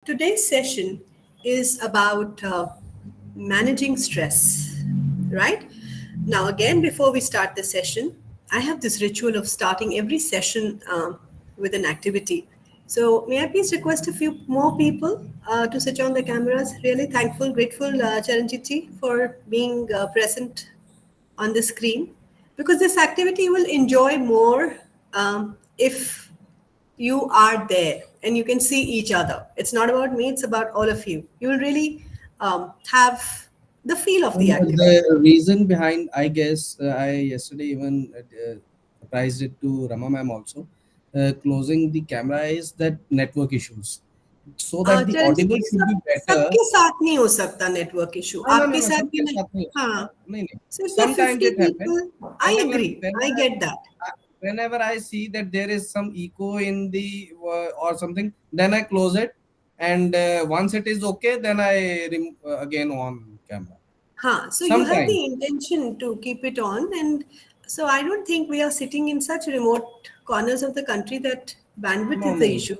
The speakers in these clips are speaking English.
today's session is about managing stress, right? Now, again, before we start the session, I have this ritual of starting every session with an activity. So, may I please request a few more people to switch on the cameras? Really thankful, grateful, Charanjit for being present on the screen because this activity you will enjoy more if you are there and you can see each other. It's not about me, it's about all of you. You will really have the feel of the activity. The reason behind, I guess, I yesterday even surprised it to Rama ma'am also. Closing the camera is that network issues, so that the Charanjit audible ji, should be better. सबके साथ नहीं हो सकता network issue, No, no, no, आपके no. साथ भी सबके नहीं. साथ नहीं हो सकता. हाँ. नहीं, नहीं. So if there are Sometimes 50 it happens. people, I Whenever, agree, I whenever, get that. whenever I see that there is some echo in the or something, then I close it, and once it is okay, then I again on camera. Huh. So you have Sometimes. the intention to keep it on, and so I don't think we are sitting in such remote corners of the country that bandwidth No, is the no, issue.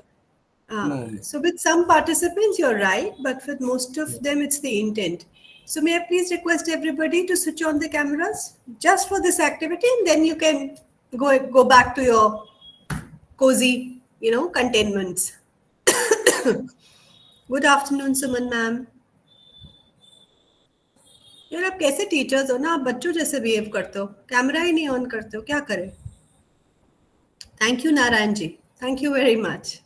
no, no. So with some participants, you're right, but with most of No. them, it's the intent. So may I please request everybody to switch on the cameras just for this activity, and then you can go back to your cozy, containments. Good afternoon, Suman ma'am. यार आप कैसे teachers हो ना, आप बच्चों जैसे behave करते हो, कैमरा ही नहीं ऑन करते हो, क्या करें? Thank you Narayan ji, thank you very much.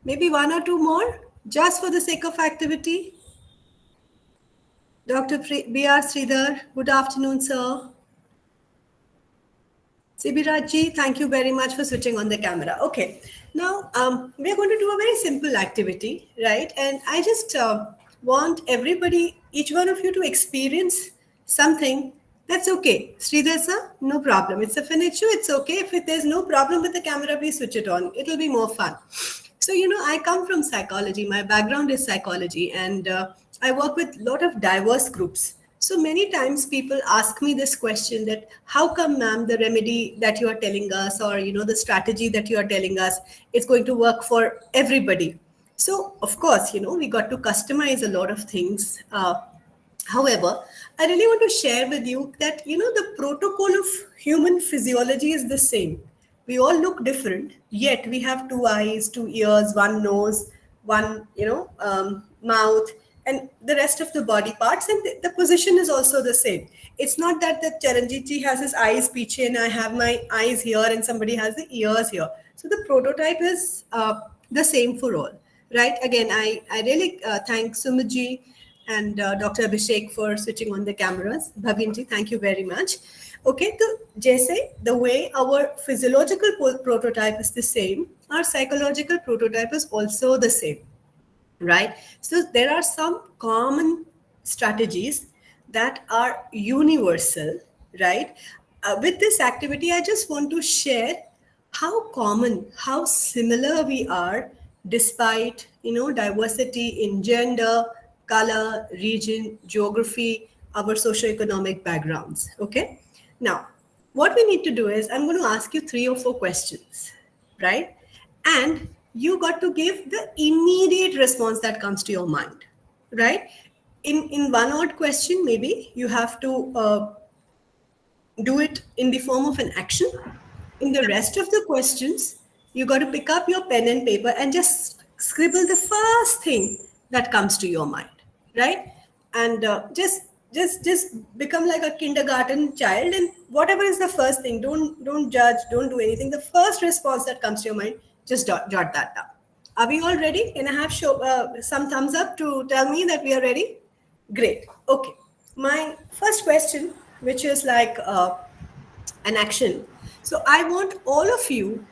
Maybe one or two more just for the sake of activity. Dr. B.R. Sridhar, good afternoon, sir. Sibiraj thank you very much for switching on the camera. Okay, now we're going to do a very simple activity, right? And I just want everybody, each one of you, to experience something that's okay. Sridhar sir, no problem. It's a finish. It's okay. If there's no problem with the camera, please switch it on. It'll be more fun. So, I come from psychology. My background is psychology, and I work with a lot of diverse groups. So many times people ask me this question that how come, ma'am, the remedy that you are telling us, or the strategy that you are telling us, is going to work for everybody. So of course, we got to customize a lot of things. However, I really want to share with you that the protocol of human physiology is the same. We all look different, yet we have two eyes, two ears, one nose, one mouth, and the rest of the body parts, and the position is also the same. It's not that the Charanjit ji has his eyes piche and I have my eyes here and somebody has the ears here. So the prototype is the same for all, right? Again, I really thank Sumit and Dr. Abhishek for switching on the cameras. Bhavinji, thank you very much. Okay, so Jaise, the way our physiological prototype is the same, our psychological prototype is also the same, right? So there are some common strategies that are universal, right? With this activity, I just want to share how common, how similar we are, despite diversity in gender, color, region, geography, our socioeconomic backgrounds. Okay, now what we need to do is I'm going to ask you 3 or 4 questions, right? And you got to give the immediate response that comes to your mind, right? In one odd question, maybe you have to do it in the form of an action. In the rest of the questions, you got to pick up your pen and paper and just scribble the first thing that comes to your mind, right? And just become like a kindergarten child, and whatever is the first thing, don't judge, don't do anything. The first response that comes to your mind, just jot that down. Are we all ready? Can I have some thumbs up to tell me that we are ready? Great. Okay. My first question, which is like an action. So I want all of you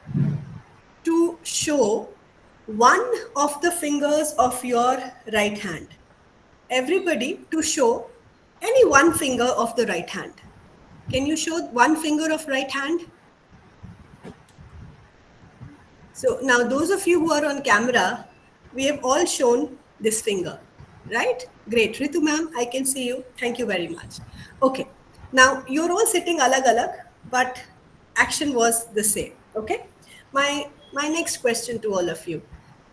to show one of the fingers of your right hand. Everybody to show any one finger of the right hand. Can you show one finger of right hand? So now those of you who are on camera, we have all shown this finger, right? Great. Ritu ma'am, I can see you. Thank you very much. Okay. Now you're all sitting alag, but action was the same. Okay. My next question to all of you.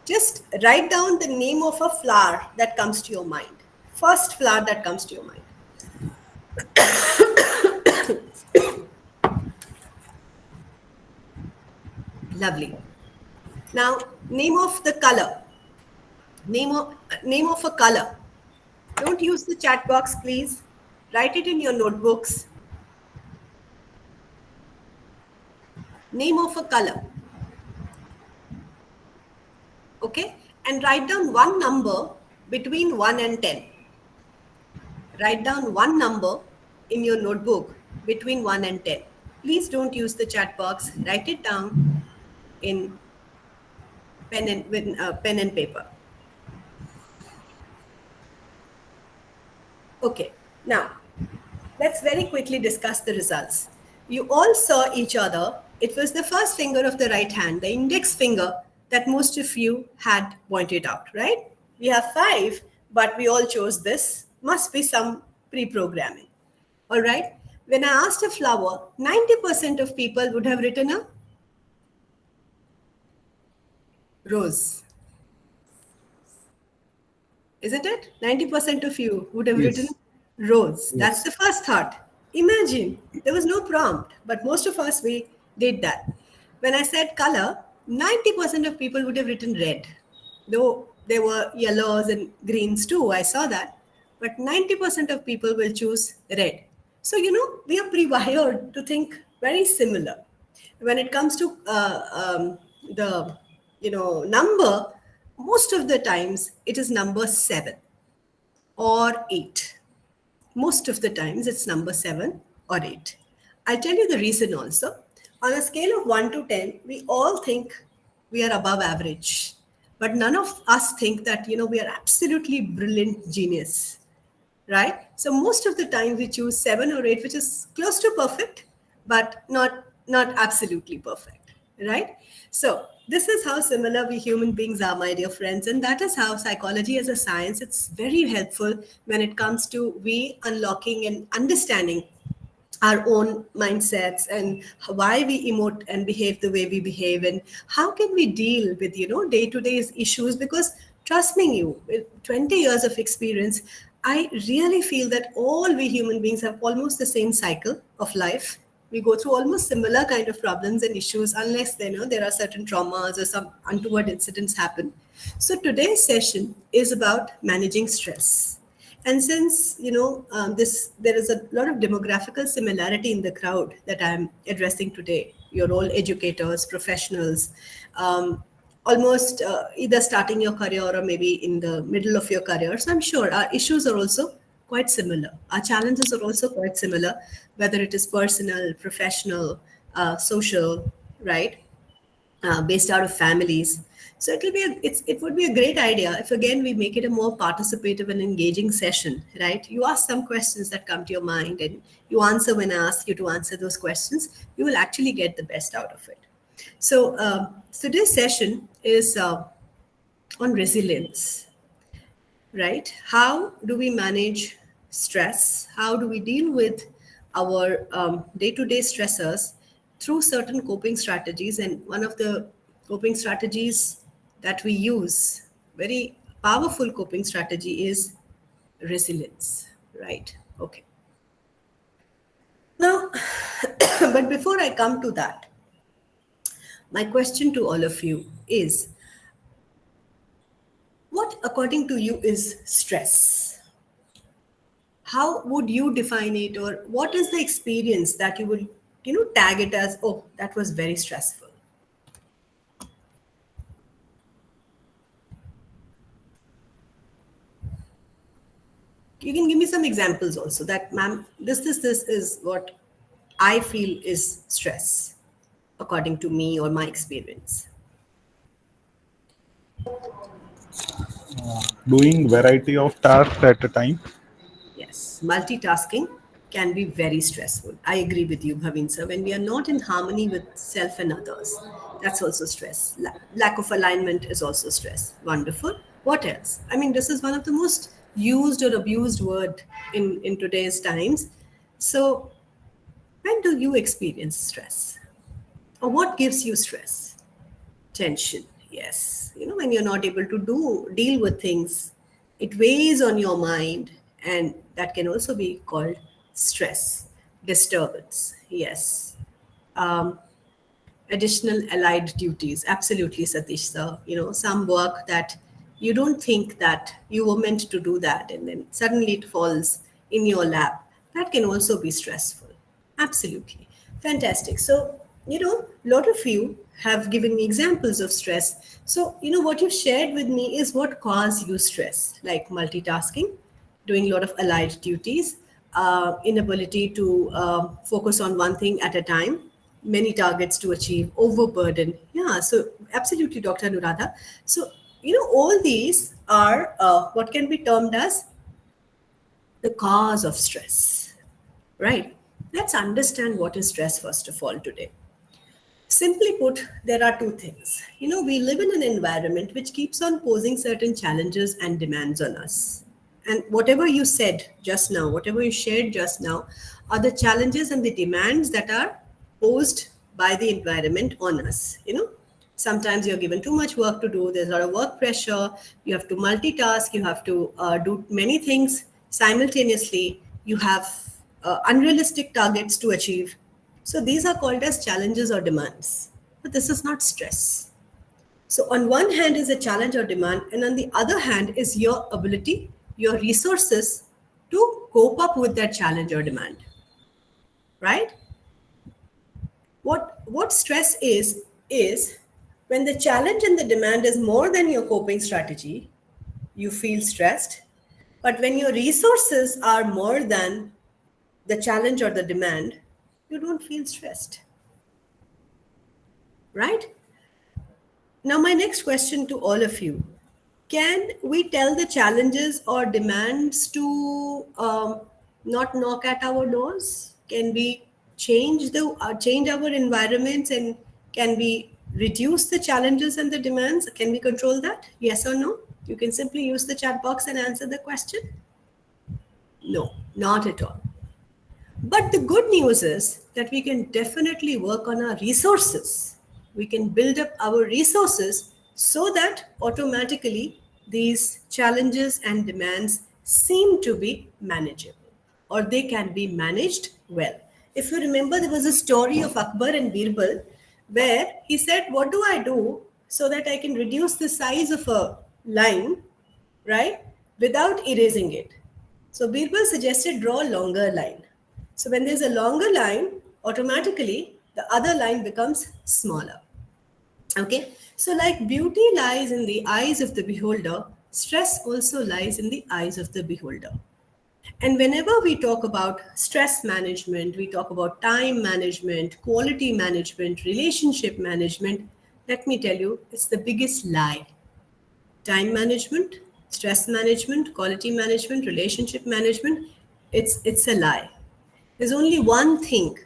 Just write down the name of a flower that comes to your mind. First flower that comes to your mind. Lovely. Now, name of the color. Name of a color. Don't use the chat box, please. Write it in your notebooks. Name of a color. Okay? And write down one number between 1 and 10. Write down one number in your notebook between 1 and 10. Please don't use the chat box. Write it down in pen and paper. Okay. Now, let's very quickly discuss the results. You all saw each other. It was the first finger of the right hand, the index finger that most of you had pointed out, right? We have five, but we all chose this. Must be some pre programming. All right. When I asked a flower, 90% of people would have written a rose, isn't it? 90% of you would have written Yes. rose. That's Yes. the first thought. Imagine there was no prompt, but most of us we did that. When I said color, 90% of people would have written red, though there were yellows and greens too. I saw that, but 90% of people will choose red. So we are pre-wired to think very similar. When it comes to the number, most of the times it is number 7 or 8. Most of the times it's number 7 or 8. I'll tell you the reason also. On a scale of 1 to 10, we all think we are above average. But none of us think that, we are absolutely brilliant genius, right? So most of the time we choose 7 or 8, which is close to perfect, but not absolutely perfect, right? So this is how similar we human beings are, my dear friends, and that is how psychology as a science, it's very helpful when it comes to we unlocking and understanding our own mindsets and why we emote and behave the way we behave, and how can we deal with day to day issues. Because trust me, you with 20 years of experience, I really feel that all we human beings have almost the same cycle of life. We go through almost similar kind of problems and issues, unless there are certain traumas or some untoward incidents happen. So today's session is about managing stress. And since this, there is a lot of demographical similarity in the crowd that I'm addressing today. You're all educators, professionals, almost either starting your career or maybe in the middle of your career. So I'm sure our issues are also quite similar. Our challenges are also quite similar, whether it is personal, professional, social, right? Based out of families. So it would be a great idea if again we make it a more participative and engaging session, right? You ask some questions that come to your mind, and you answer when I ask you to answer those questions. You will actually get the best out of it. So today's session is on resilience, right? How do we manage stress? How do we deal with our day to day stressors through certain coping strategies? And one of the coping strategies that we use, very powerful coping strategy, is resilience, right? Okay. Now, but before I come to that, my question to all of you is, what, according to you, is stress? How would you define it, or what is the experience that you would tag it as, oh, that was very stressful? You can give me some examples also, that ma'am, this is what I feel is stress according to me or my experience. Doing variety of tasks at a time. Yes, multitasking can be very stressful. I agree with you, Bhavin sir. When we are not in harmony with self and others, that's also stress. Lack of alignment is also stress. Wonderful. What else? I mean, this is one of the most used or abused word in today's times. So, when do you experience stress? Or what gives you stress? Tension. Yes, when you're not able to deal with things, it weighs on your mind, and that can also be called stress, disturbance. Yes. Um, Additional allied duties. Absolutely, Satish sir. Some work that you don't think that you were meant to do that, and then suddenly it falls in your lap. That can also be stressful. Absolutely. Fantastic. So, a lot of you have given me examples of stress. So, what you've shared with me is what cause you stress, like multitasking, doing a lot of allied duties, inability to focus on one thing at a time, many targets to achieve, overburden. Yeah, so absolutely, Dr. Anuradha. So, all these are what can be termed as the cause of stress, right? Let's understand what is stress first of all today. Simply put, there are two things. We live in an environment which keeps on posing certain challenges and demands on us. And whatever you said just now, whatever you shared just now, are the challenges and the demands that are posed by the environment on us. Sometimes you're given too much work to do, there's a lot of work pressure, you have to multitask, you have to do many things simultaneously, you have unrealistic targets to achieve. So these are called as challenges or demands. But this is not stress. So on one hand is a challenge or demand, and on the other hand is your ability, your resources to cope up with that challenge or demand. Right? What stress is when the challenge and the demand is more than your coping strategy, you feel stressed. But when your resources are more than the challenge or the demand, you don't feel stressed. Right? Now, my next question to all of you, can we tell the challenges or demands to not knock at our doors? Can we change our environments, and can we reduce the challenges and the demands? Can we control that? Yes or no? You can simply use the chat box and answer the question. No, not at all. But the good news is that we can definitely work on our resources. We can build up our resources so that automatically these challenges and demands seem to be manageable, or they can be managed well. If you remember, there was a story of Akbar and Birbal where he said, what do I do so that I can reduce the size of a line, right, without erasing it? So Birbal suggested draw a longer line. So when there's a longer line, automatically the other line becomes smaller. Okay. So like beauty lies in the eyes of the beholder, stress also lies in the eyes of the beholder. And whenever we talk about stress management, we talk about time management, quality management, relationship management, let me tell you, it's the biggest lie. Time management, stress management, quality management, relationship management, it's a lie. There's only one thing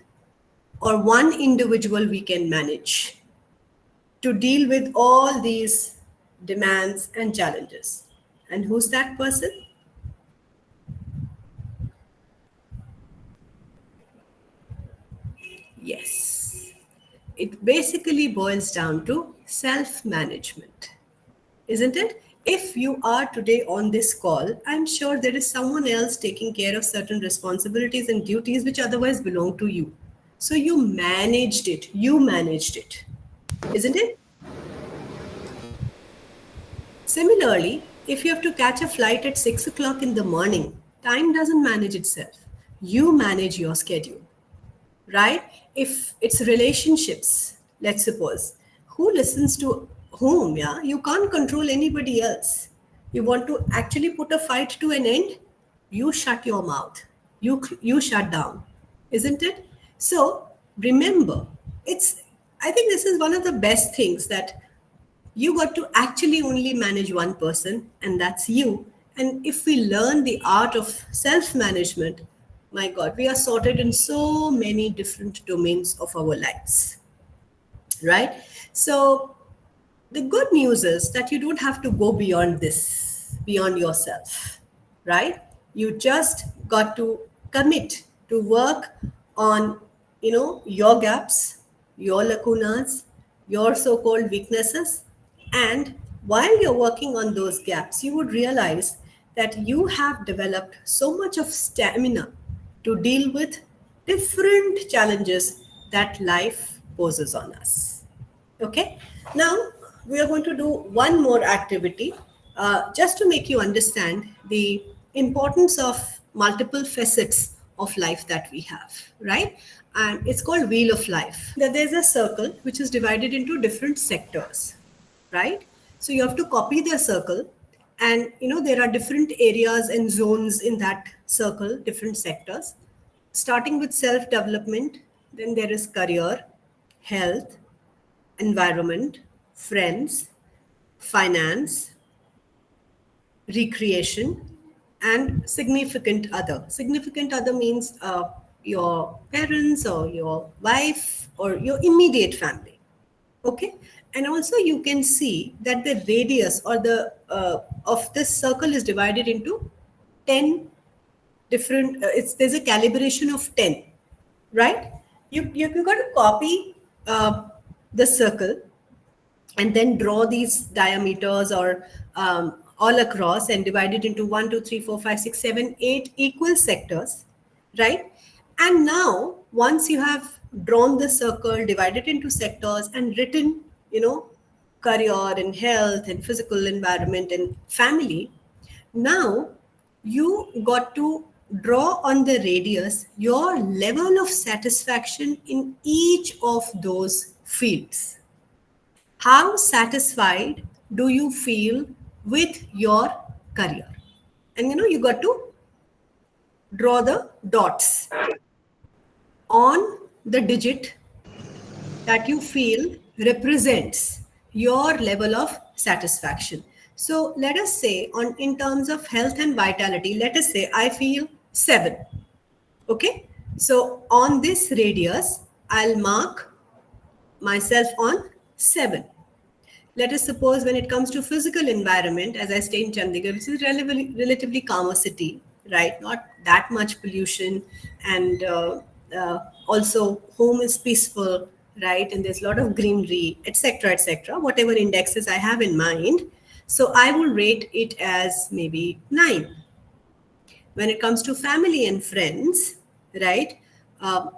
or one individual we can manage to deal with all these demands and challenges. And who's that person? Yes. It basically boils down to self management, isn't it? If you are today on this call, I'm sure there is someone else taking care of certain responsibilities and duties which otherwise belong to you. So you managed it, isn't it? Similarly, if you have to catch a flight at 6 o'clock in the morning, time doesn't manage itself. You manage your schedule, right? If it's relationships, let's suppose, who listens to whom? Yeah, you can't control anybody else. You want to actually put a fight to an end, you shut your mouth, you shut down, isn't it? So remember, it's I think this is one of the best things, that you got to actually only manage one person, and that's you. And if we learn the art of self management, my god, we are sorted in so many different domains of our lives, right? So the good news is that you don't have to go beyond this, beyond yourself, right? You just got to commit to work on, your gaps, your lacunas, your so-called weaknesses, And while you're working on those gaps, you would realize that you have developed so much of stamina to deal with different challenges that life poses on us. Okay, now we are going to do one more activity just to make you understand the importance of multiple facets of life that we have, right? And it's called Wheel of Life. That there's a circle which is divided into different sectors, right? So you have to copy the circle, and there are different areas and zones in that circle, different sectors, starting with self development. Then there is career, health, environment, friends, finance, recreation, and significant other. Significant other means your parents or your wife or your immediate family. Okay, and also you can see that the radius or the of this circle is divided into 10 different. It's There's a calibration of 10, right? You got to copy the circle and then draw these diameters or all across and divide it into 1, 2, 3, 4, 5, 6, 7, 8 equal sectors, right? And now once you have drawn the circle, divided into sectors and written, career and health and physical environment and family, now you got to draw on the radius your level of satisfaction in each of those fields. How satisfied do you feel with your career? And you got to draw the dots on the digit that you feel represents your level of satisfaction. So let us say, on in terms of health and vitality, let us say I feel 7. Okay. So on this radius, I'll mark myself on 7. Let us suppose when it comes to physical environment, as I stay in Chandigarh, which is relatively calmer city, right? Not that much pollution, and also home is peaceful, right? And there's a lot of greenery, etc., etc. Whatever indexes I have in mind, so I will rate it as maybe 9. When it comes to family and friends, right?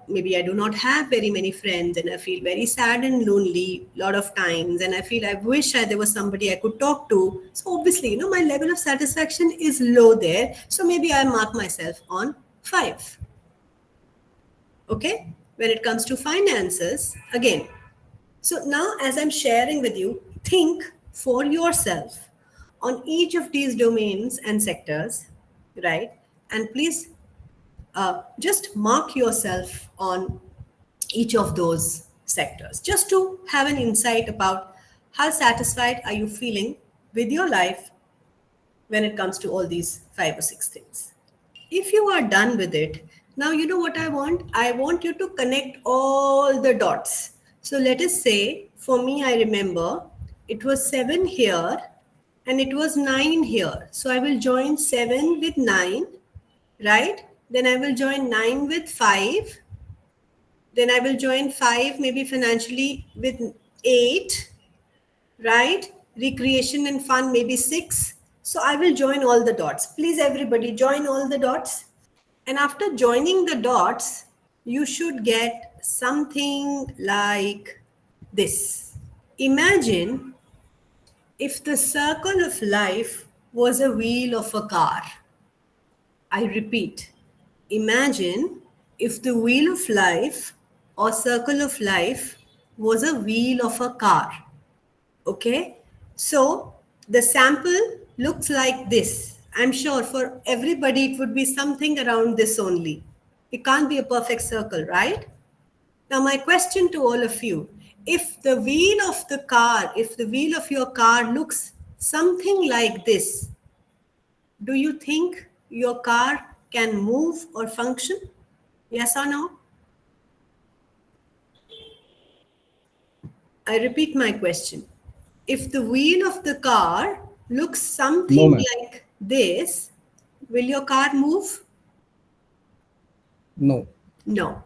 Maybe I do not have very many friends and I feel very sad and lonely a lot of times, and I feel I wish there was somebody I could talk to. So obviously, my level of satisfaction is low there. So maybe I mark myself on 5. Okay. When it comes to finances, again. So now, as I'm sharing with you, think for yourself on each of these domains and sectors, right? And please just mark yourself on each of those sectors just to have an insight about how satisfied are you feeling with your life when it comes to all these 5 or 6 things. If you are done with it, now you know what I want? I want you to connect all the dots. So let us say, for me, I remember it was 7 here and it was 9 here. So I will join 7 with 9, right? Then I will join 9 with 5. Then I will join 5, maybe financially, with 8, right? Recreation and fun, maybe 6. So I will join all the dots. Please, everybody, join all the dots. And after joining the dots, you should get something like this. Imagine if the circle of life was a wheel of a car. I repeat, imagine if the wheel of life or circle of life was a wheel of a car. Okay, so the sample looks like this. I'm sure for everybody it would be something around this only. It can't be a perfect circle, right? Now, my question to all of you, if the wheel of the car, if the wheel of your car looks something like this, do you think your car can move or function? Yes or no? I repeat my question. If the wheel of the car looks No, something ma'am. like this, will your car move? No. No.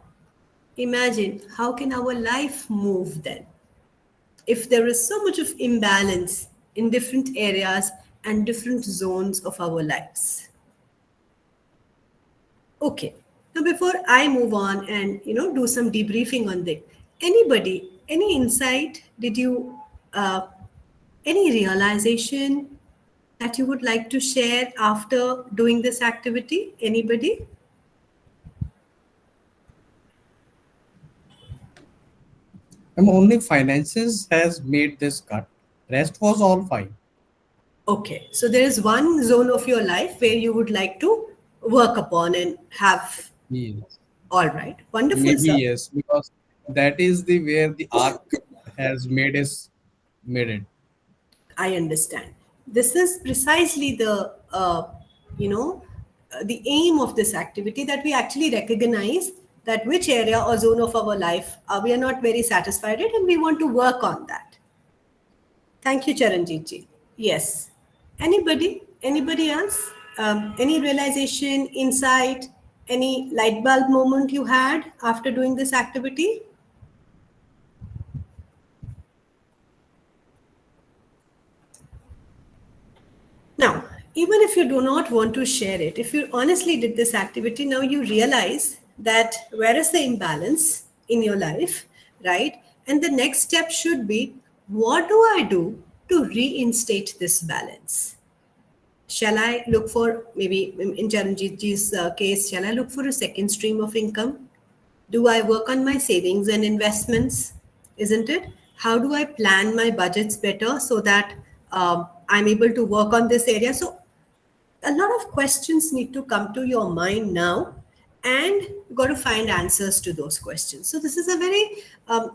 Imagine, how can our life move then? if there is so much of imbalance in different areas and different zones of our lives? Okay. Now, before I move on and do some debriefing on this, anybody, any insight? Did you any realization that you would like to share after doing this activity? Anybody? Only finances has made this cut. Rest was all fine. Okay. So there is one zone of your life where you would like to work upon and have. Yes. All right. Wonderful, Maybe sir. yes, because that is the where the arc has made it. I understand. This is precisely you know, the aim of this activity, that we actually recognize that which area or zone of our life we are not very satisfied in, and we want to work on that. Thank you, Charanjit ji. Yes. Anybody? Anybody else? Any realization, insight, any light bulb moment you had after doing this activity? Now, even if you do not want to share it, if you honestly did this activity, now you realize that where is the imbalance in your life, right? And the next step should be, what do I do to reinstate this balance? Shall I look for, maybe in Charanjitji's case, shall I look for a second stream of income? Do I work on my savings and investments? Isn't it? How do I plan my budgets better so that I'm able to work on this area? So, a lot of questions need to come to your mind now, and you got to find answers to those questions. So, this is a very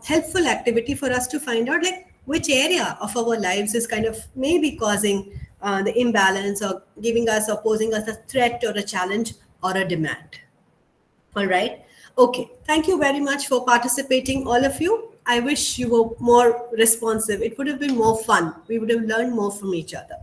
helpful activity for us to find out, like, which area of our lives is kind of maybe causing the imbalance, or giving us or posing us a threat or a challenge or a demand. All right. Okay. Thank you very much for participating, all of you. I wish you were more responsive. It would have been more fun. We would have learned more from each other.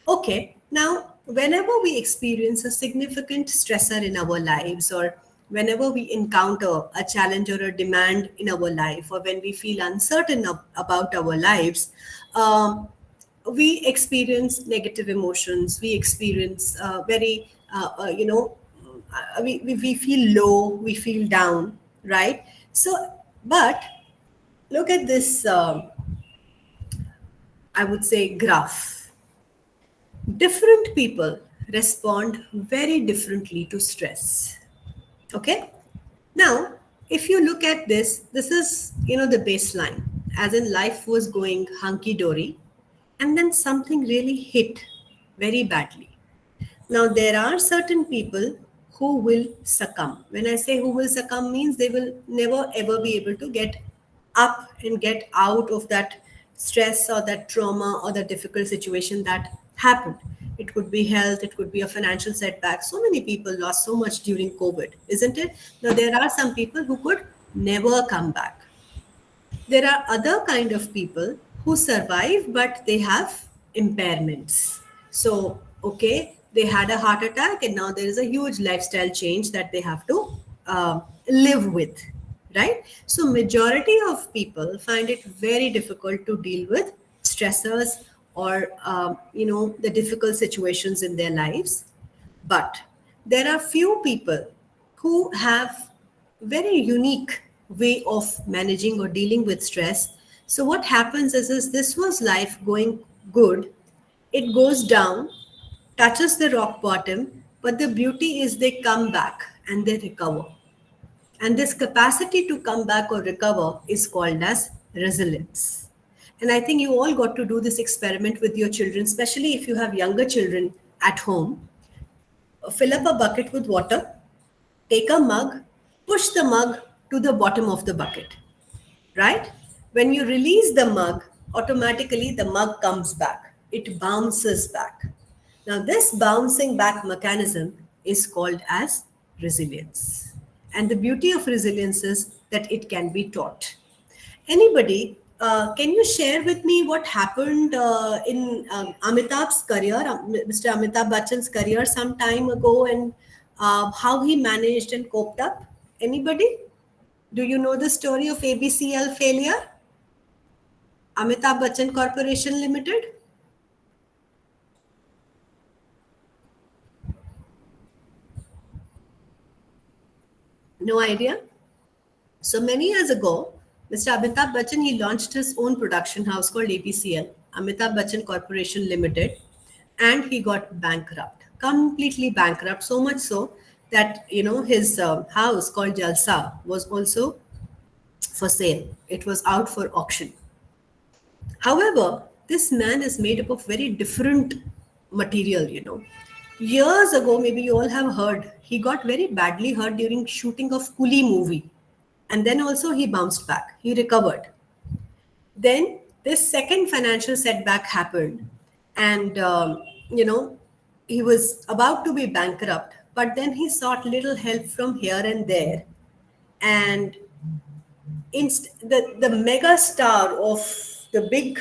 Okay. Now, whenever we experience a significant stressor in our lives, or whenever we encounter a challenge or a demand in our life, or when we feel uncertain about our lives, um, we experience negative emotions. We experience very we feel low, we feel down, right? So, but look at this, I would say, graph. Different people respond very differently to stress. Okay. Now, if you look at this, this is, the baseline, as in life was going hunky dory, and then something really hit very badly. Now, there are certain people who will succumb. When I say who will succumb, means they will never ever be able to get up and get out of that stress or that trauma or the difficult situation that happened. It could be health, it could be a financial setback. So many people lost so much during COVID, isn't it? Now, there are some people who could never come back. There are other kind of people who survive, but they have impairments. So, okay, they had a heart attack, and now there is a huge lifestyle change that they have to live with, right? So, majority of people find it very difficult to deal with stressors, or the difficult situations in their lives. But there are few people who have very unique way of managing or dealing with stress. So what happens is this was life going good. It goes down, touches the rock bottom, but the beauty is they come back and they recover. And this capacity to come back or recover is called as resilience. And I think you all got to do this experiment with your children, especially if you have younger children at home. Fill up a bucket with water, take a mug, push the mug to the bottom of the bucket, right? When you release the mug, automatically the mug comes back. It bounces back. Now, this bouncing back mechanism is called as resilience. And the beauty of resilience is that it can be taught. Anybody, can you share with me what happened in Amitabh's career, Mr. Amitabh Bachchan's career some time ago, and how he managed and coped up? Anybody? Do you know the story of ABCL failure? Amitabh Bachchan Corporation Limited? No idea? So many years ago, Mr. Amitabh Bachchan, he launched his own production house called ABCL, Amitabh Bachchan Corporation Limited, and he got bankrupt, completely bankrupt, so much so that, his house called Jalsa was also for sale. It was out for auction. However, this man is made up of very different material. Years ago, maybe you all have heard, he got very badly hurt during shooting of Coolie movie. And then also he bounced back. He recovered. Then this second financial setback happened. And, he was about to be bankrupt. But then he sought little help from here and there. And the mega star of the big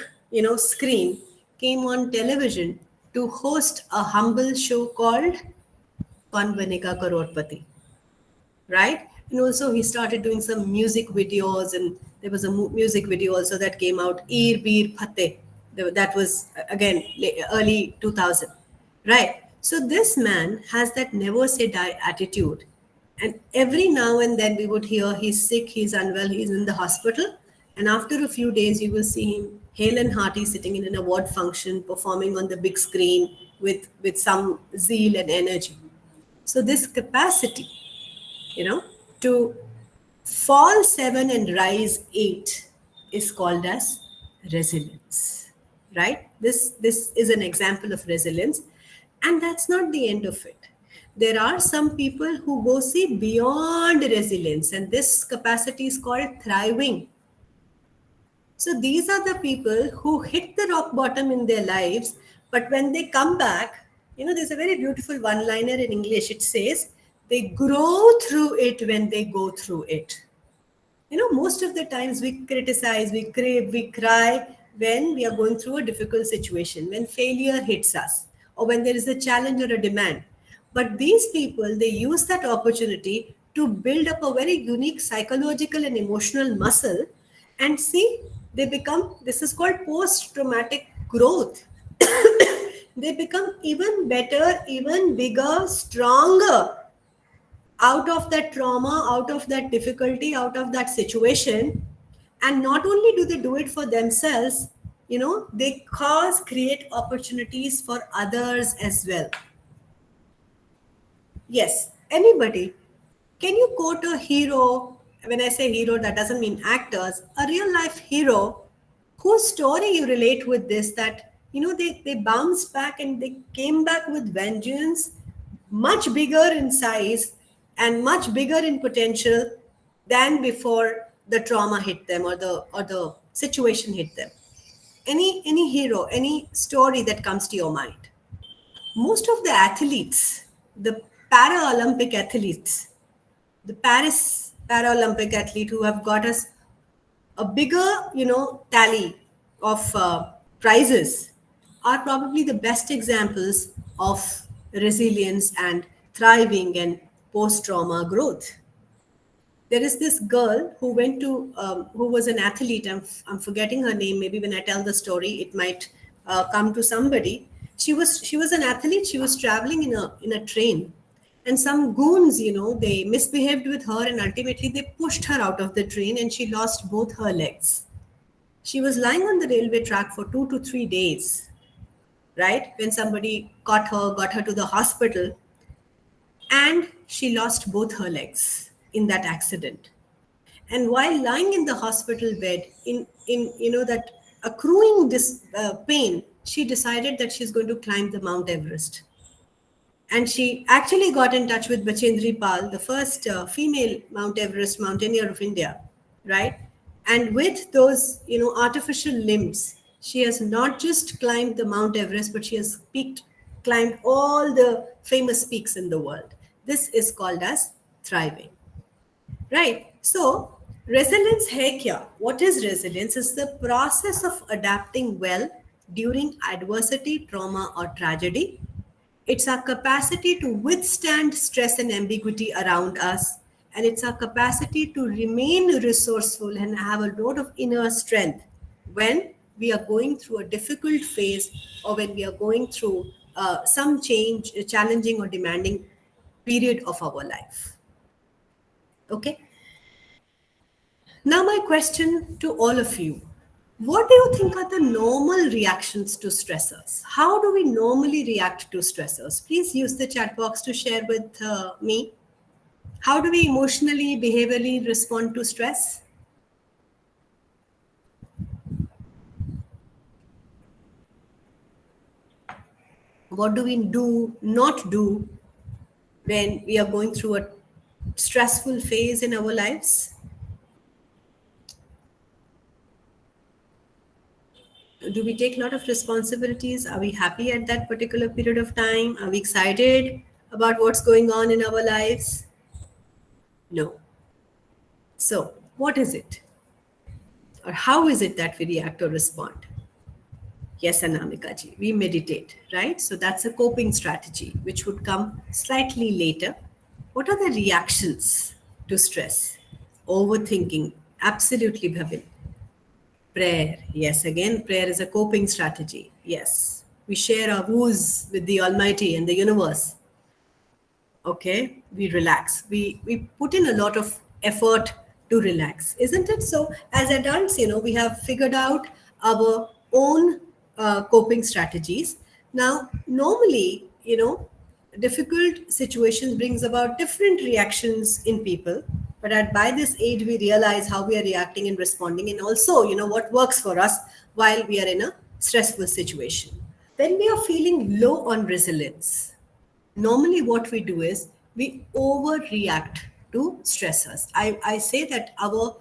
screen came on television to host a humble show called Kaun Banega Crorepati, right? And also he started doing some music videos, and there was a music video also that came out, Eer Beer Phate. That was again early 2000, right? So this man has that never say die attitude, and every now and then we would hear he's sick, he's unwell, he's in the hospital, and after a few days you will see him hale and hearty sitting in an award function, performing on the big screen with some zeal and energy. So this capacity, to fall 7 and rise 8 is called as resilience, right? This is an example of resilience, and that's not the end of it. There are some people who go see beyond resilience, and this capacity is called thriving. So these are the people who hit the rock bottom in their lives, but when they come back, there's a very beautiful one liner in English. It says, they grow through it when they go through it. Most of the times we criticize, we crave, we cry when we are going through a difficult situation, when failure hits us, or when there is a challenge or a demand. But these people, they use that opportunity to build up a very unique psychological and emotional muscle. And see, they become, this is called post traumatic growth. They become even better, even bigger, stronger out of that trauma, out of that difficulty, out of that situation. And not only do they do it for themselves, they create opportunities for others as well. Yes, anybody. Can you quote a hero? When I say hero, that doesn't mean actors, a real life hero whose story you relate with this, that, they bounced back and they came back with vengeance, much bigger in size and much bigger in potential than before the trauma hit them, or the situation hit them. Any hero, any story that comes to your mind? Most of the athletes, the Paralympic athletes, the Paris Paralympic athlete who have got us a bigger, tally of prizes, are probably the best examples of resilience and thriving and post-trauma growth. There is this girl who went to, who was an athlete. I'm forgetting her name. Maybe when I tell the story, it might come to somebody. She was an athlete. She was traveling in a train, and some goons, they misbehaved with her, and ultimately they pushed her out of the train, and she lost both her legs. She was lying on the railway track for 2 to 3 days, right? When somebody caught her, got her to the hospital, and she lost both her legs in that accident. And while lying in the hospital bed, in that accruing this pain, she decided that she's going to climb the Mount Everest. And she actually got in touch with Bachendri Pal, the first female Mount Everest mountaineer of India, right? And with those, artificial limbs, she has not just climbed the Mount Everest, but she has climbed all the famous peaks in the world. This is called as thriving, right? So, resilience hai kya? What is resilience? It's the process of adapting well during adversity, trauma, or tragedy. It's our capacity to withstand stress and ambiguity around us. And it's our capacity to remain resourceful and have a lot of inner strength when we are going through a difficult phase, or when we are going through some change, challenging or demanding period of our life. Okay. Now, my question to all of you: what do you think are the normal reactions to stressors? How do we normally react to stressors? Please use the chat box to share with me. How do we emotionally, behaviorally respond to stress? What do we not do when we are going through a stressful phase in our lives? Do we take a lot of responsibilities? Are we happy at that particular period of time? Are we excited about what's going on in our lives? No. So, what is it? Or how is it that we react or respond? Yes, Anamika ji, we meditate, right? So that's a coping strategy, which would come slightly later. What are the reactions to stress? Overthinking, absolutely, Bhavin. Prayer, yes, again, prayer is a coping strategy. Yes, we share our woes with the Almighty and the universe. Okay, we relax, we put in a lot of effort to relax, isn't it? So as adults, we have figured out our own coping strategies. Now normally, difficult situations brings about different reactions in people, but by this age we realize how we are reacting and responding, and also what works for us while we are in a stressful situation. When we are feeling low on resilience, normally what we do is we overreact to stressors. I say that our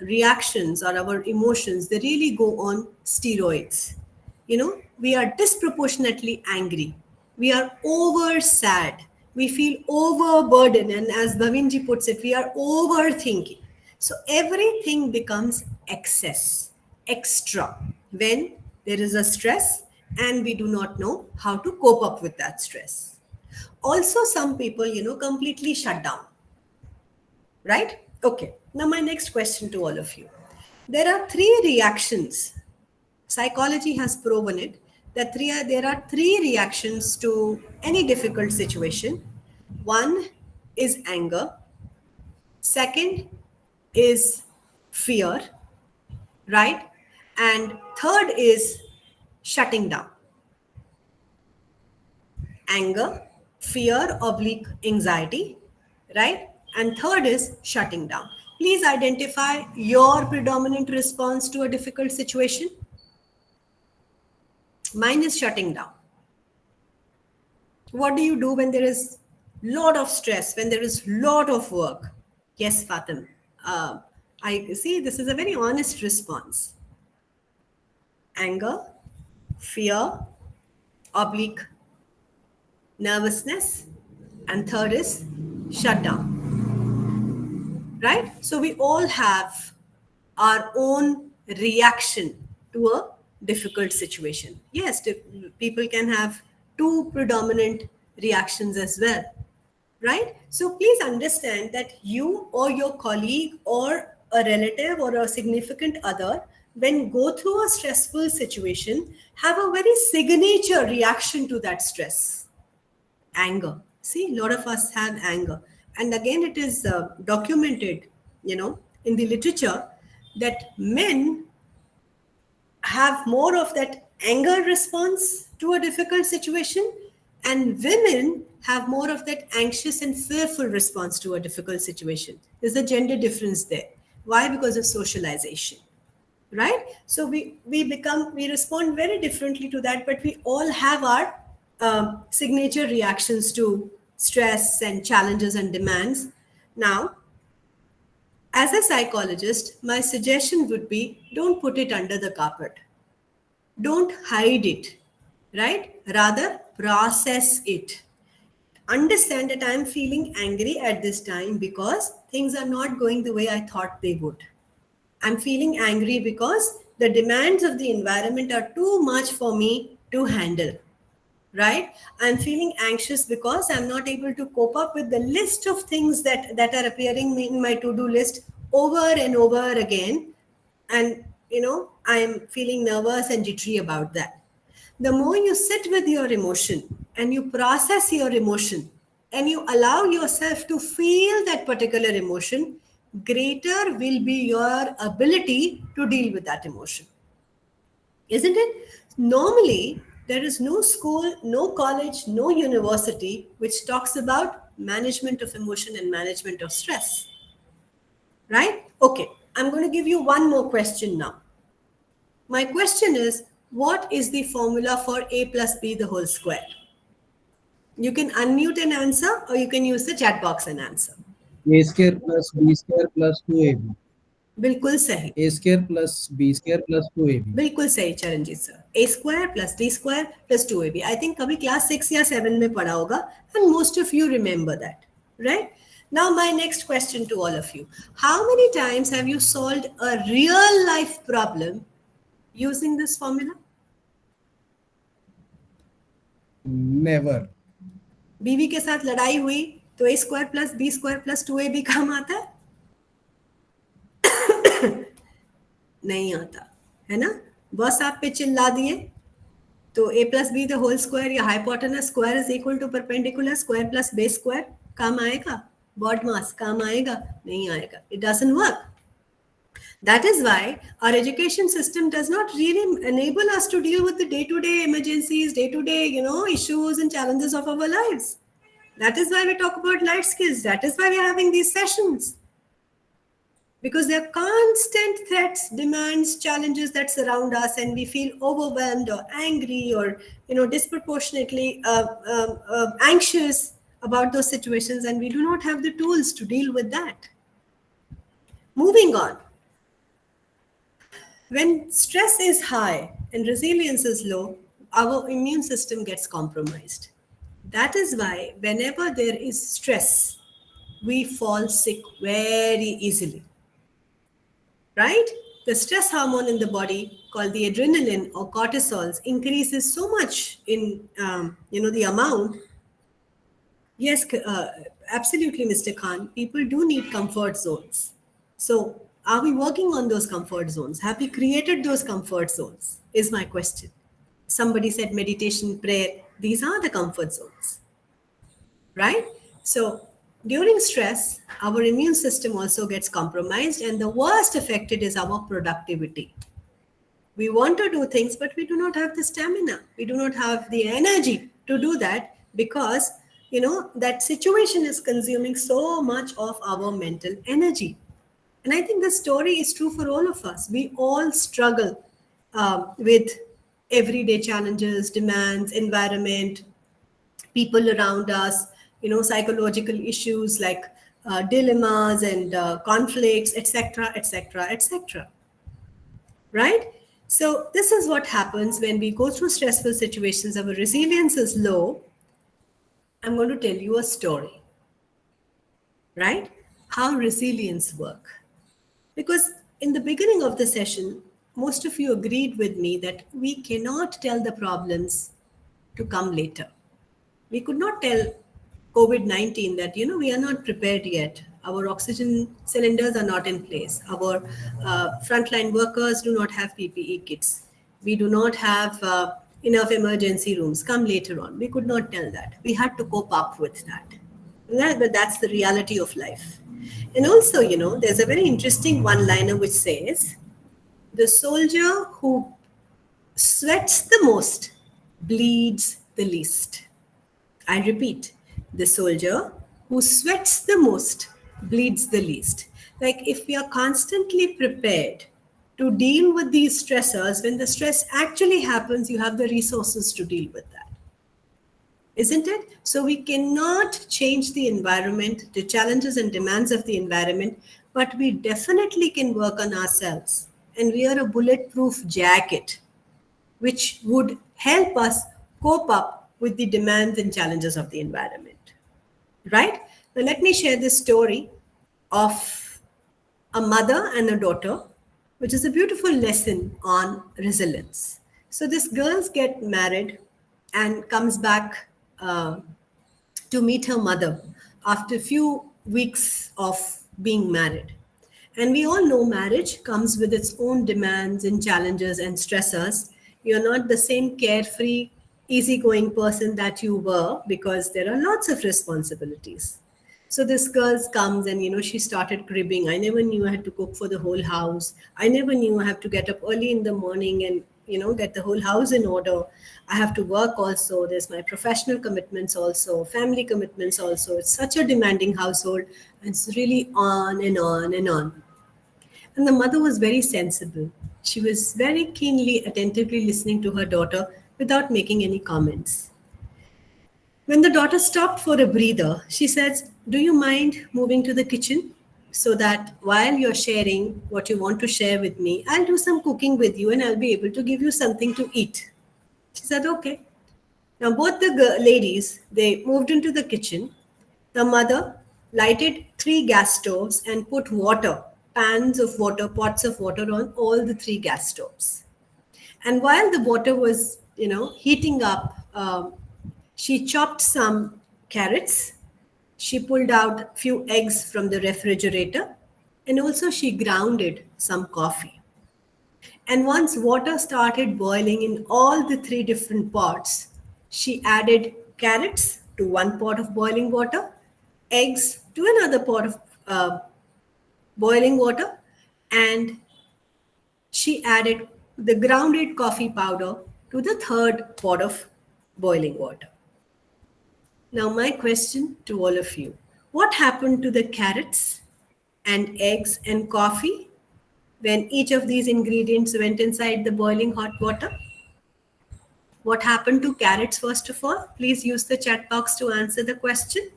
reactions or our emotions, they really go on steroids. We are disproportionately angry. We are over sad. We feel overburdened. And as Bhavinji puts it, we are overthinking. So everything becomes excess, extra, when there is a stress and we do not know how to cope up with that stress. Also, some people, completely shut down, right? Okay. Now, my next question to all of you: there are three reactions. Psychology has proven it that there are three reactions to any difficult situation. One is anger, second is fear, right? And third is shutting down. Anger, fear, oblique anxiety, right? And third is shutting down. Please identify your predominant response to a difficult situation. Mine is shutting down. What do you do when there is lot of stress, when there is lot of work? Yes, Fatim. I see this is a very honest response. Anger, fear, oblique nervousness, and third is shutdown, right? So we all have our own reaction to a difficult situation. Yes, people can have two predominant reactions as well, right? So please understand that you or your colleague or a relative or a significant other, when go through a stressful situation, have a very signature reaction to that stress. Anger. See, a lot of us have anger. And again, it is documented, in the literature, that men have more of that anger response to a difficult situation, and women have more of that anxious and fearful response to a difficult situation. There's a gender difference there. Why? Because of socialization, right? So we respond very differently to that, but we all have our signature reactions to stress and challenges and demands. Now, as a psychologist, my suggestion would be, don't put it under the carpet. Don't hide it, right? Rather, process it. Understand that I'm feeling angry at this time because things are not going the way I thought they would. I'm feeling angry because the demands of the environment are too much for me to handle, right? I'm feeling anxious because I'm not able to cope up with the list of things that are appearing in my to-do list over and over again. And I'm feeling nervous and jittery about that. The more you sit with your emotion and you process your emotion and you allow yourself to feel that particular emotion, greater will be your ability to deal with that emotion. Isn't it? Normally, there is no school, no college, no university which talks about management of emotion and management of stress. Right? Okay, I'm going to give you one more question now. My question is, what is the formula for a plus b the whole square? You can unmute and answer, or you can use the chat box and answer. A square plus B square plus 2AB. बिल्कुल सही. A square plus B square plus 2AB. बिल्कुल सही Charanjit sir. A square plus D square plus 2AB. I think कभी class 6 या 7 में पढ़ा होगा, and most of you remember that, right? Now my next question to all of you. How many times have you solved a real life problem using this formula? Never. बीवी के साथ लड़ाई हुई तो a square plus B square plus 2AB काम आता है? नहीं आता, है ना? बस आप पे चिल्ला दिए तो a plus b the whole square या hypotenuse square is equal to perpendicular square plus base square काम आएगा? Bod mass काम आएगा? नहीं आएगा. It doesn't work. That is why our education system does not really enable us to deal with the day-to-day emergencies, day-to-day, issues and challenges of our lives. That is why we talk about life skills. That is why we are having these sessions. Because there are constant threats, demands, challenges that surround us, and we feel overwhelmed or angry or disproportionately anxious about those situations, and we do not have the tools to deal with that. Moving on. When stress is high and resilience is low, our immune system gets compromised. That is why whenever there is stress, we fall sick very easily. Right? The stress hormone in the body called the adrenaline or cortisols increases so much in the amount. Yes, absolutely, Mr. Khan. People do need comfort zones. So, are we working on those comfort zones? Have we created those comfort zones? Is my question. Somebody said meditation, prayer. These are the comfort zones. Right? So, during stress, our immune system also gets compromised, and the worst affected is our productivity. We want to do things, but we do not have the stamina. We do not have the energy to do that because, that situation is consuming so much of our mental energy. And I think the story is true for all of us. We all struggle with everyday challenges, demands, environment, people around us, psychological issues like dilemmas and conflicts, etc., etc., etc. Right? So this is what happens when we go through stressful situations. Our resilience is low. I'm going to tell you a story. Right? How resilience work. Because in the beginning of the session, most of you agreed with me that we cannot tell the problems to come later. We could not tell COVID-19 that, we are not prepared yet. Our oxygen cylinders are not in place. Our frontline workers do not have PPE kits. We do not have enough emergency rooms. Come later on. We could not tell that. We had to cope up with that. But that's the reality of life. And also, there's a very interesting one-liner which says, the soldier who sweats the most bleeds the least. I repeat, the soldier who sweats the most bleeds the least. Like if we are constantly prepared to deal with these stressors, when the stress actually happens, you have the resources to deal with that. Isn't it? So we cannot change the environment, the challenges and demands of the environment, but we definitely can work on ourselves and wear a bulletproof jacket, which would help us cope up with the demands and challenges of the environment. Right? Now, let me share this story of a mother and a daughter, which is a beautiful lesson on resilience. So, these girls get married and comes back to meet her mother after a few weeks of being married. And we all know marriage comes with its own demands and challenges and stressors. You're not the same carefree, easygoing person that you were because there are lots of responsibilities. So this girl comes and she started cribbing. I never knew I had to cook for the whole house. I never knew I have to get up early in the morning and get the whole house in order. I have to work also. There's my professional commitments also, family commitments also. It's such a demanding household, and it's really on and on and on. And the mother was very sensible. She was very keenly, attentively listening to her daughter without making any comments. When the daughter stopped for a breather, she says, "Do you mind moving to the kitchen? So that while you're sharing what you want to share with me, I'll do some cooking with you and I'll be able to give you something to eat." She said, "Okay." Now, both the ladies, they moved into the kitchen. The mother lighted 3 gas stoves and put water, pans of water, pots of water on all the 3 gas stoves. And while the water was, heating up, she chopped some carrots. She pulled out few eggs from the refrigerator, and also she grounded some coffee. And once water started boiling in all the 3 different pots, she added carrots to one pot of boiling water, eggs to another pot of boiling water, and she added the grounded coffee powder to the third pot of boiling water. Now, my question to all of you: what happened to the carrots and eggs and coffee when each of these ingredients went inside the boiling hot water? What happened to carrots, first of all? Please use the chat box to answer the question.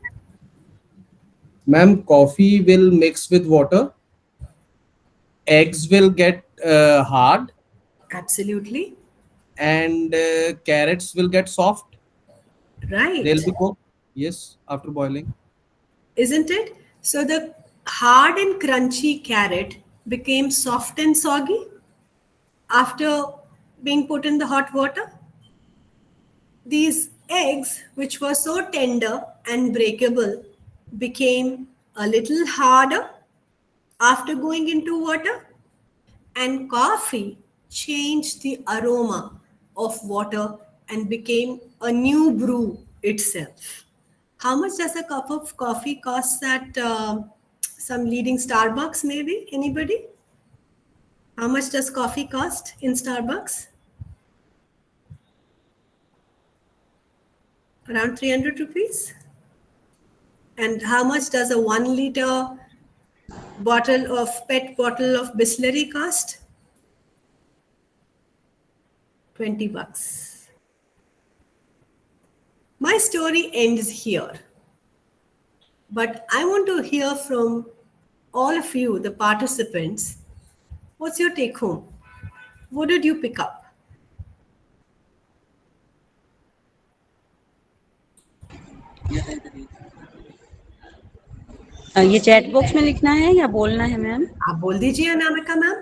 Ma'am, coffee will mix with water, eggs will get hard, Absolutely. and carrots will get soft. They'll Right. be cooked, yes, after boiling. Isn't it? So the hard and crunchy carrot became soft and soggy after being put in the hot water. These eggs, which were so tender and breakable, became a little harder after going into water. And coffee changed the aroma of water and became a new brew itself. How much does a cup of coffee cost at some leading Starbucks, maybe? Anybody? How much does coffee cost in Starbucks? Around 300 rupees. And how much does a 1 liter pet bottle of Bisleri cost? 20 bucks. My story ends here, but I want to hear from all of you, the participants. What's your take home? What did you pick up? ये chat box में लिखना है या बोलना है ma'am? आप बोल दीजिए अनामिका मैम।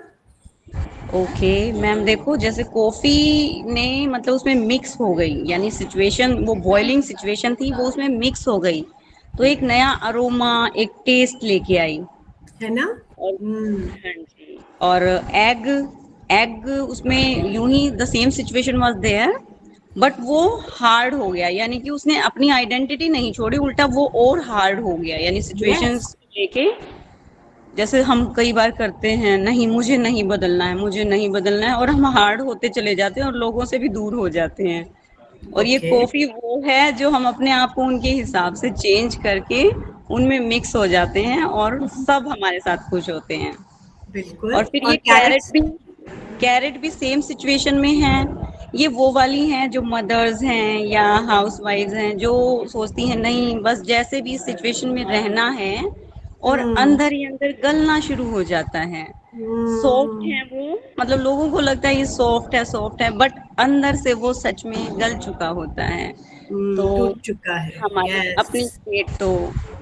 ओके मैम, देखो जैसे कॉफी ने मतलब उसमें मिक्स हो गई, यानी सिचुएशन वो बॉइलिंग सिचुएशन थी वो उसमें मिक्स हो गई, तो एक नया अरोमा, एक टेस्ट लेके आई। है ना? और हाँ जी, और एग एग उसमें यूं ही the same situation was there, but वो हार्ड हो गया, यानी कि उसने अपनी आइडेंटिटी नहीं छोड़ी, उल्टा वो और हार्ड हो गया, यानी यस। सिचुएशंस लेके। जैसे हम कई बार करते हैं, नहीं मुझे नहीं बदलना है, मुझे नहीं बदलना है, और हम हार्ड होते चले जाते हैं और लोगों से भी दूर हो जाते हैं। और ये ओके। कॉफी वो है जो हम अपने आप को उनके हिसाब से चेंज करके उनमें मिक्स हो जाते हैं और सब हमारे साथ खुश होते हैं। बिल्कुल। और फिर और ये कैरेट्स। कैरेट भी सेम सिचुएशन में हैं। ये वो वाली हैं जो मदर्स हैं या हाउसवाइफ्स हैं जो सोचती हैं नहीं बस जैसे भी सिचुएशन में रहना है, और अंदर ही अंदर गलना शुरू हो जाता है। सॉफ्ट है वो, मतलब लोगों को लगता है ये सॉफ्ट है, बट अंदर से वो सच में गल चुका होता है। तो टूट चुका है। हमारी अपनी यस। स्टेट तो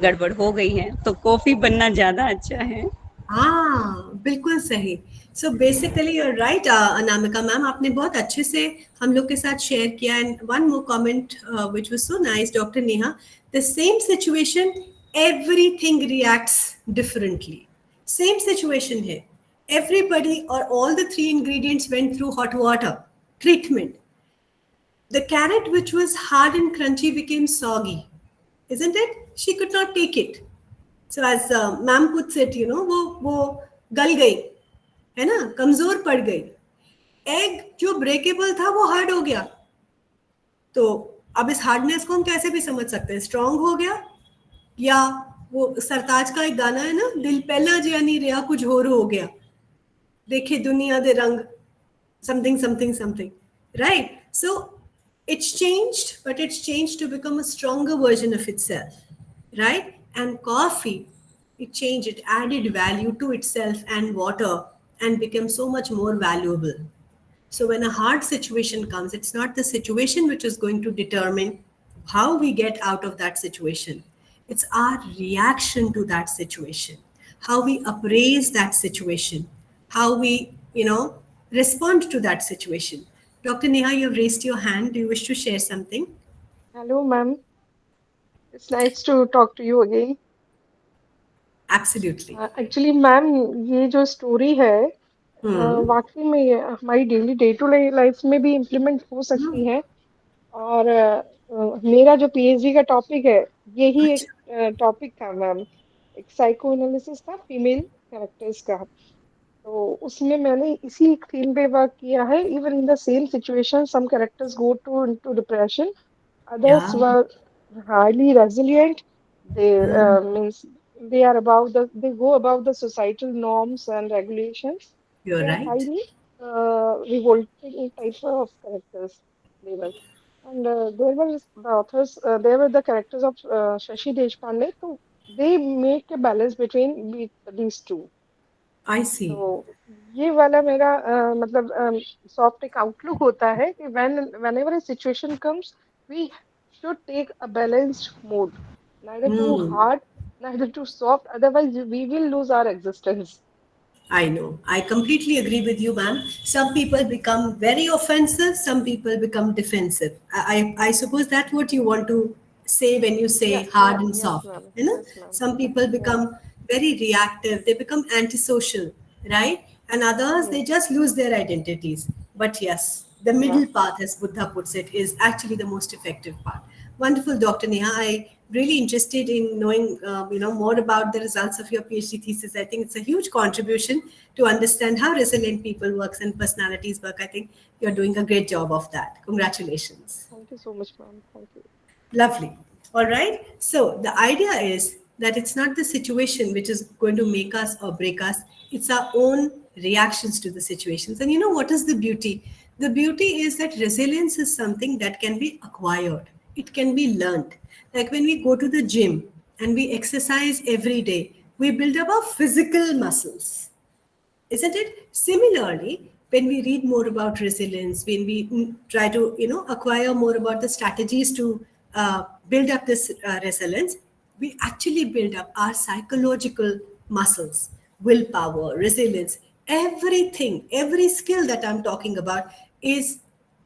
गड़बड़ हो गई है, तो कॉफी बनना ज्यादा अच्छा है। हाँ, बिल्कुल सही। So basically you're right Anamika ma'am, आपने बहुत अच्छे से हम लोग के साथ शेयर किया। And one more comment which was so nice, doctor Neha, the same situation, everything reacts differently. Same situation here. Everybody or all the three ingredients went through hot water treatment. The carrot, which was hard and crunchy, became soggy, isn't it? She could not take it. So as ma'am puts it, वो गल गई, है ना, कमजोर पड़ गई. Egg जो breakable था वो हार्ड हो गया. तो अब इस हार्डनेस को हम कैसे भी समझ सकते हैं, स्ट्रांग हो गया, या वो सरताज का एक गाना है ना, दिल पहला जिया नहीं रहा कुछ होर हो गया, देखे दुनिया दे रंग, something something something, right? So it's changed, but it's changed to become a stronger version of itself, right? And coffee, it changed, it added value to itself and water and became so much more valuable. So when a hard situation comes, it's not the situation which is going to determine how we get out of that situation. It's our reaction to that situation, how we appraise that situation, how we, respond to that situation. Dr. Neha, you have raised your hand. Do you wish to share something? Hello, ma'am. It's nice to talk to you again. Absolutely. Actually, ma'am ये जो story है वाकई में ये हमारी daily day to day life में भी implement हो सकती है। और मेरा जो पीएचडी का टॉपिक है यही एक अच्छा. टॉपिक था मैम, एक साइको एनालिसिस था फीमेल कैरेक्टर्स का। तो उसमें मैंने इसी एक थीम पे वर्क किया है। Even in the same situation some characters go to into depression, others Yeah. were highly resilient. They means they are above they go above the societal norms and regulations. You're They are right. highly revolting type of characters. They were, and there were the authors. There were the characters of Shashi Deshpande. So they make a balance between these two. I see. तो ये वाला मेरा मतलब soft एक outlook होता है कि whenever a situation comes, we should take a balanced mode, neither too hard, neither too soft, otherwise we will lose our existence. I know. I completely agree with you, ma'am. Some people become very offensive, some people become defensive. I suppose that's what you want to say when you say Yeah, hard yeah, and yes, soft. ma'am. You know? Yes, ma'am. Some people Yeah. become very reactive, they become antisocial, right? And others, they just lose their identities. But yes, the Yeah. middle path, as Buddha puts it, is actually the most effective path. Wonderful, Dr. Neha. I really interested in knowing, more about the results of your PhD thesis. I think it's a huge contribution to understand how resilient people works and personalities work. I think you're doing a great job of that. Congratulations. Thank you so much, ma'am. Thank you. Lovely. All right. So the idea is that it's not the situation which is going to make us or break us. It's our own reactions to the situations. And you know what is the beauty? The beauty is that resilience is something that can be acquired. It can be learned. Like when we go to the gym and we exercise every day, we build up our physical muscles, isn't it? Similarly, when we read more about resilience, when we try to acquire more about the strategies to build up this resilience, we actually build up our psychological muscles, willpower, resilience. Everything, every skill that I'm talking about is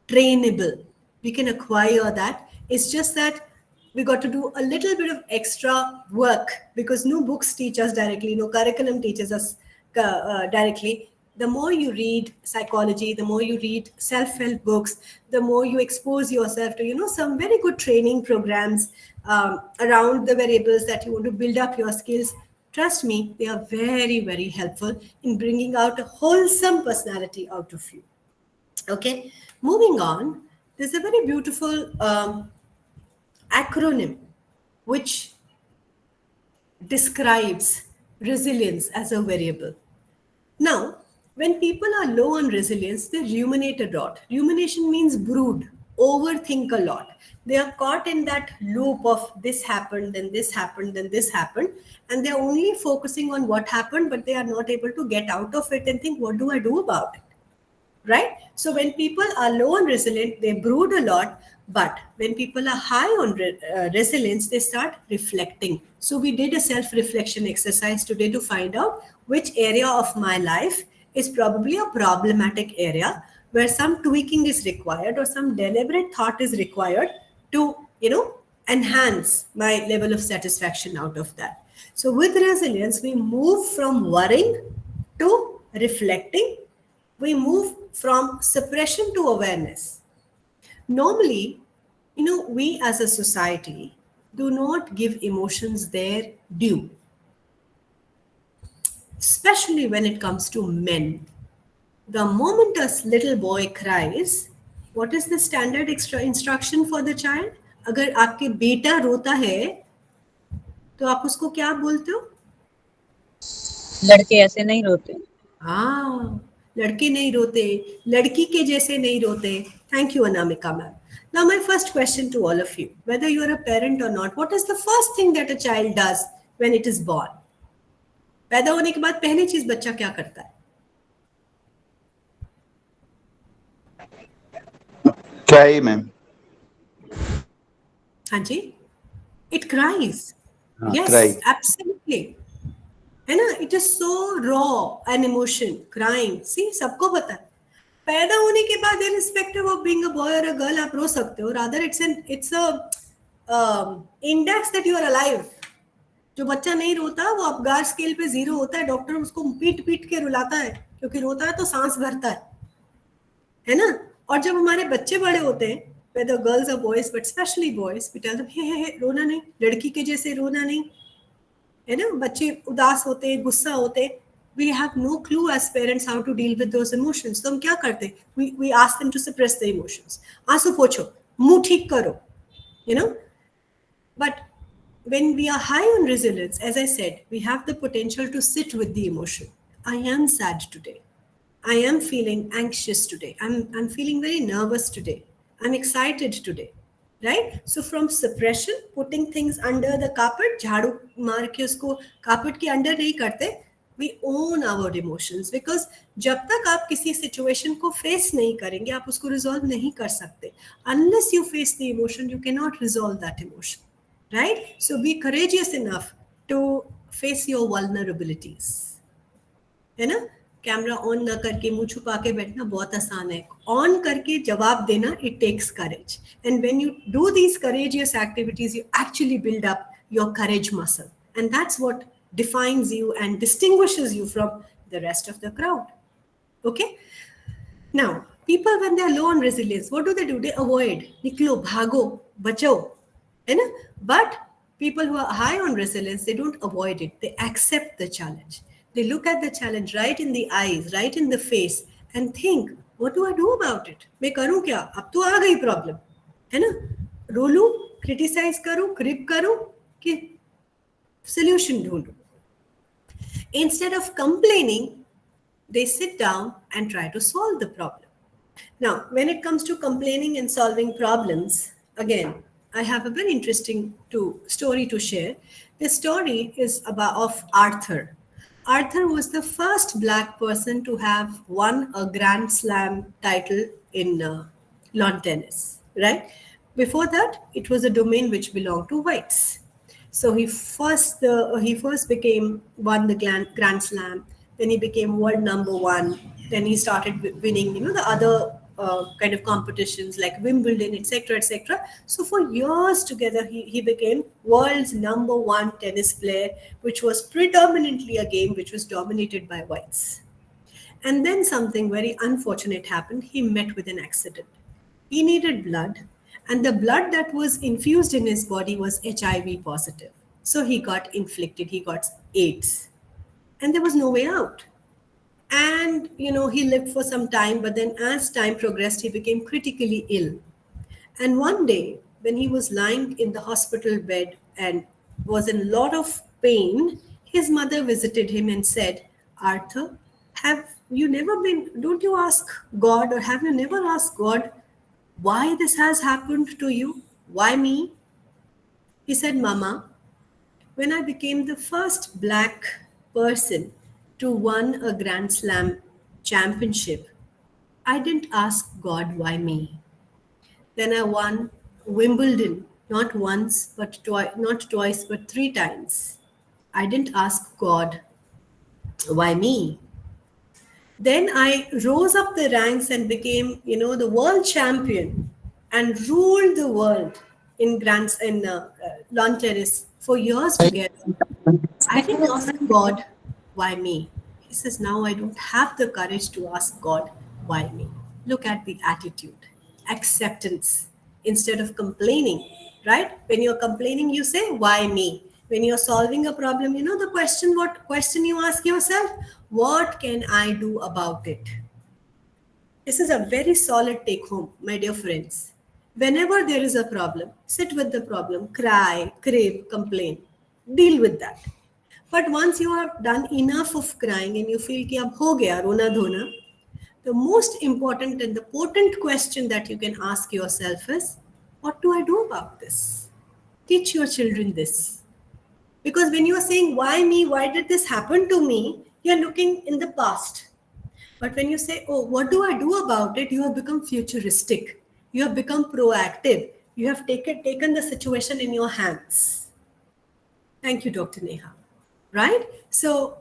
trainable. We can acquire that. It's just that we got to do a little bit of extra work because no books teach us directly, no curriculum teaches us directly. The more you read psychology, the more you read self-help books, the more you expose yourself to some very good training programs around the variables that you want to build up your skills. Trust me, they are very, very helpful in bringing out a wholesome personality out of you. Okay, moving on, there's a very beautiful acronym which describes resilience as a variable. Now, when people are low on resilience, they ruminate a lot. Rumination means brood, overthink a lot. They are caught in that loop of this happened, then this happened, then this happened, and they're only focusing on what happened, but they are not able to get out of it and think, what do I do about it? Right? So when people are low on resilience, they brood a lot. But when people are high on resilience, they start reflecting. So we did a self-reflection exercise today to find out which area of my life is probably a problematic area where some tweaking is required or some deliberate thought is required to, enhance my level of satisfaction out of that. So with resilience, we move from worrying to reflecting. We move from suppression to awareness. Normally, we as a society do not give emotions their due, especially when it comes to men. The moment a little boy cries, what is the standard extra instruction for the child? अगर आपके बेटा रोता है तो आप उसको क्या बोलते हो? लड़के ऐसे नहीं रोते. हाँ, लड़के नहीं रोते, लड़की के जैसे नहीं रोते. Thank you, Anamika ma'am. Now, my first question to all of you, whether you are a parent or not, what is the first thing that a child does when it is born? पैदा होने के बाद पहली चीज बच्चा क्या करता है? Cry, ma'am. हाँ जी, it cries. Yes, Cry. absolutely. है ना, it is so raw an emotion, crying. See, सबको पता है. पैदा होने के बाद irrespective of being a boy और अ गर्ल आप रो सकते हो. Rather it's a index that you are alive. जो बच्चा नहीं रोता वो अपगार स्केल पे 0 होता है. डॉक्टर उसको पीट पीट के रुलाता है, क्योंकि रोता है तो सांस भरता है ना. और जब हमारे बच्चे बड़े होते हैं, whether girls or boys, but especially boys, we tell them, हे रोना नहीं, लड़की के जैसे रोना नहीं. है ना, बच्चे उदास होते हैं, गुस्सा होते हैं. We have no clue as parents how to deal with those emotions. तो हम क्या करते हैं? We ask them to suppress the emotions. आंसू पोछो, मुंह ठीक करो, you know. But when we are high on resilience, as I said, we have the potential to sit with the emotion. I am sad today. I am feeling anxious today. I'm feeling very nervous today. I'm excited today. Right? So from suppression, putting things under the carpet, झाड़ू मार के उसको carpet के अंदर नहीं करते, we own our emotions. Because जब तक आप किसी situation को face नहीं करेंगे, आप उसको resolve नहीं कर सकते. Unless you face the emotion, you cannot resolve that emotion. Right? So be courageous enough to face your vulnerabilities. है ना? कैमरा ऑन ना करके मुंह छुपा के बैठना बहुत आसान है. ऑन करके जवाब देना, it takes courage. And when you do these courageous activities, you actually build up your courage muscle. And that's what defines you and distinguishes you from the rest of the crowd. Okay? Now, people when they are low on resilience, what do? They avoid. Niklo, bhago, bachao. But people who are high on resilience, they don't avoid it. They accept the challenge. They look at the challenge right in the eyes, right in the face, and think, what do I do about it? मैं करूं क्या? अब तो आ गई problem, है ना? रोलूं, criticise करूं, क्रिप करूं कि solution ढूंढूं. Instead of complaining, they sit down and try to solve the problem. Now, when it comes to complaining and solving problems, again, I have a very interesting story to share. This story is of Arthur. Arthur was the first black person to have won a Grand Slam title in lawn tennis, right? Before that, it was a domain which belonged to whites. So he first won the Grand Slam. Then he became world number 1. Then he started winning, the other kind of competitions like Wimbledon, etc., etc. So for years together, he became world's number 1 tennis player, which was predominantly a game which was dominated by whites. And then something very unfortunate happened. He met with an accident. He needed blood. And the blood that was infused in his body was HIV positive. So he got inflicted, he got AIDS. And there was no way out. And, he lived for some time, but then as time progressed, he became critically ill. And one day, when he was lying in the hospital bed and was in a lot of pain, his mother visited him and said, Arthur, don't you ask God, or have you never asked God why this has happened to you? Why me? He said, Mama, when I became the first black person to win a Grand Slam championship, I didn't ask God why me. Then I won Wimbledon, not once, but not twice, but 3 times. I didn't ask God why me. Then I rose up the ranks and became, the world champion and ruled the world in lawn tennis For years together, I didn't ask God, why me? He says, now I don't have the courage to ask God, why me? Look at the attitude, acceptance instead of complaining, right? When you're complaining, you say, why me? When you're solving a problem, you know the question, what question you ask yourself? What can I do about it? This is a very solid take home, my dear friends. Whenever there is a problem, sit with the problem, cry, crave, complain, deal with that. But once you have done enough of crying and you feel कि अब हो गया रोना धोना, the most important and the potent question that you can ask yourself is, what do I do about this? Teach your children this. Because when you are saying, why me? Why did this happen to me? You're looking in the past. But when you say, oh, what do I do about it? You have become futuristic. You have become proactive. You have taken the situation in your hands. Thank you, Dr. Neha. Right? So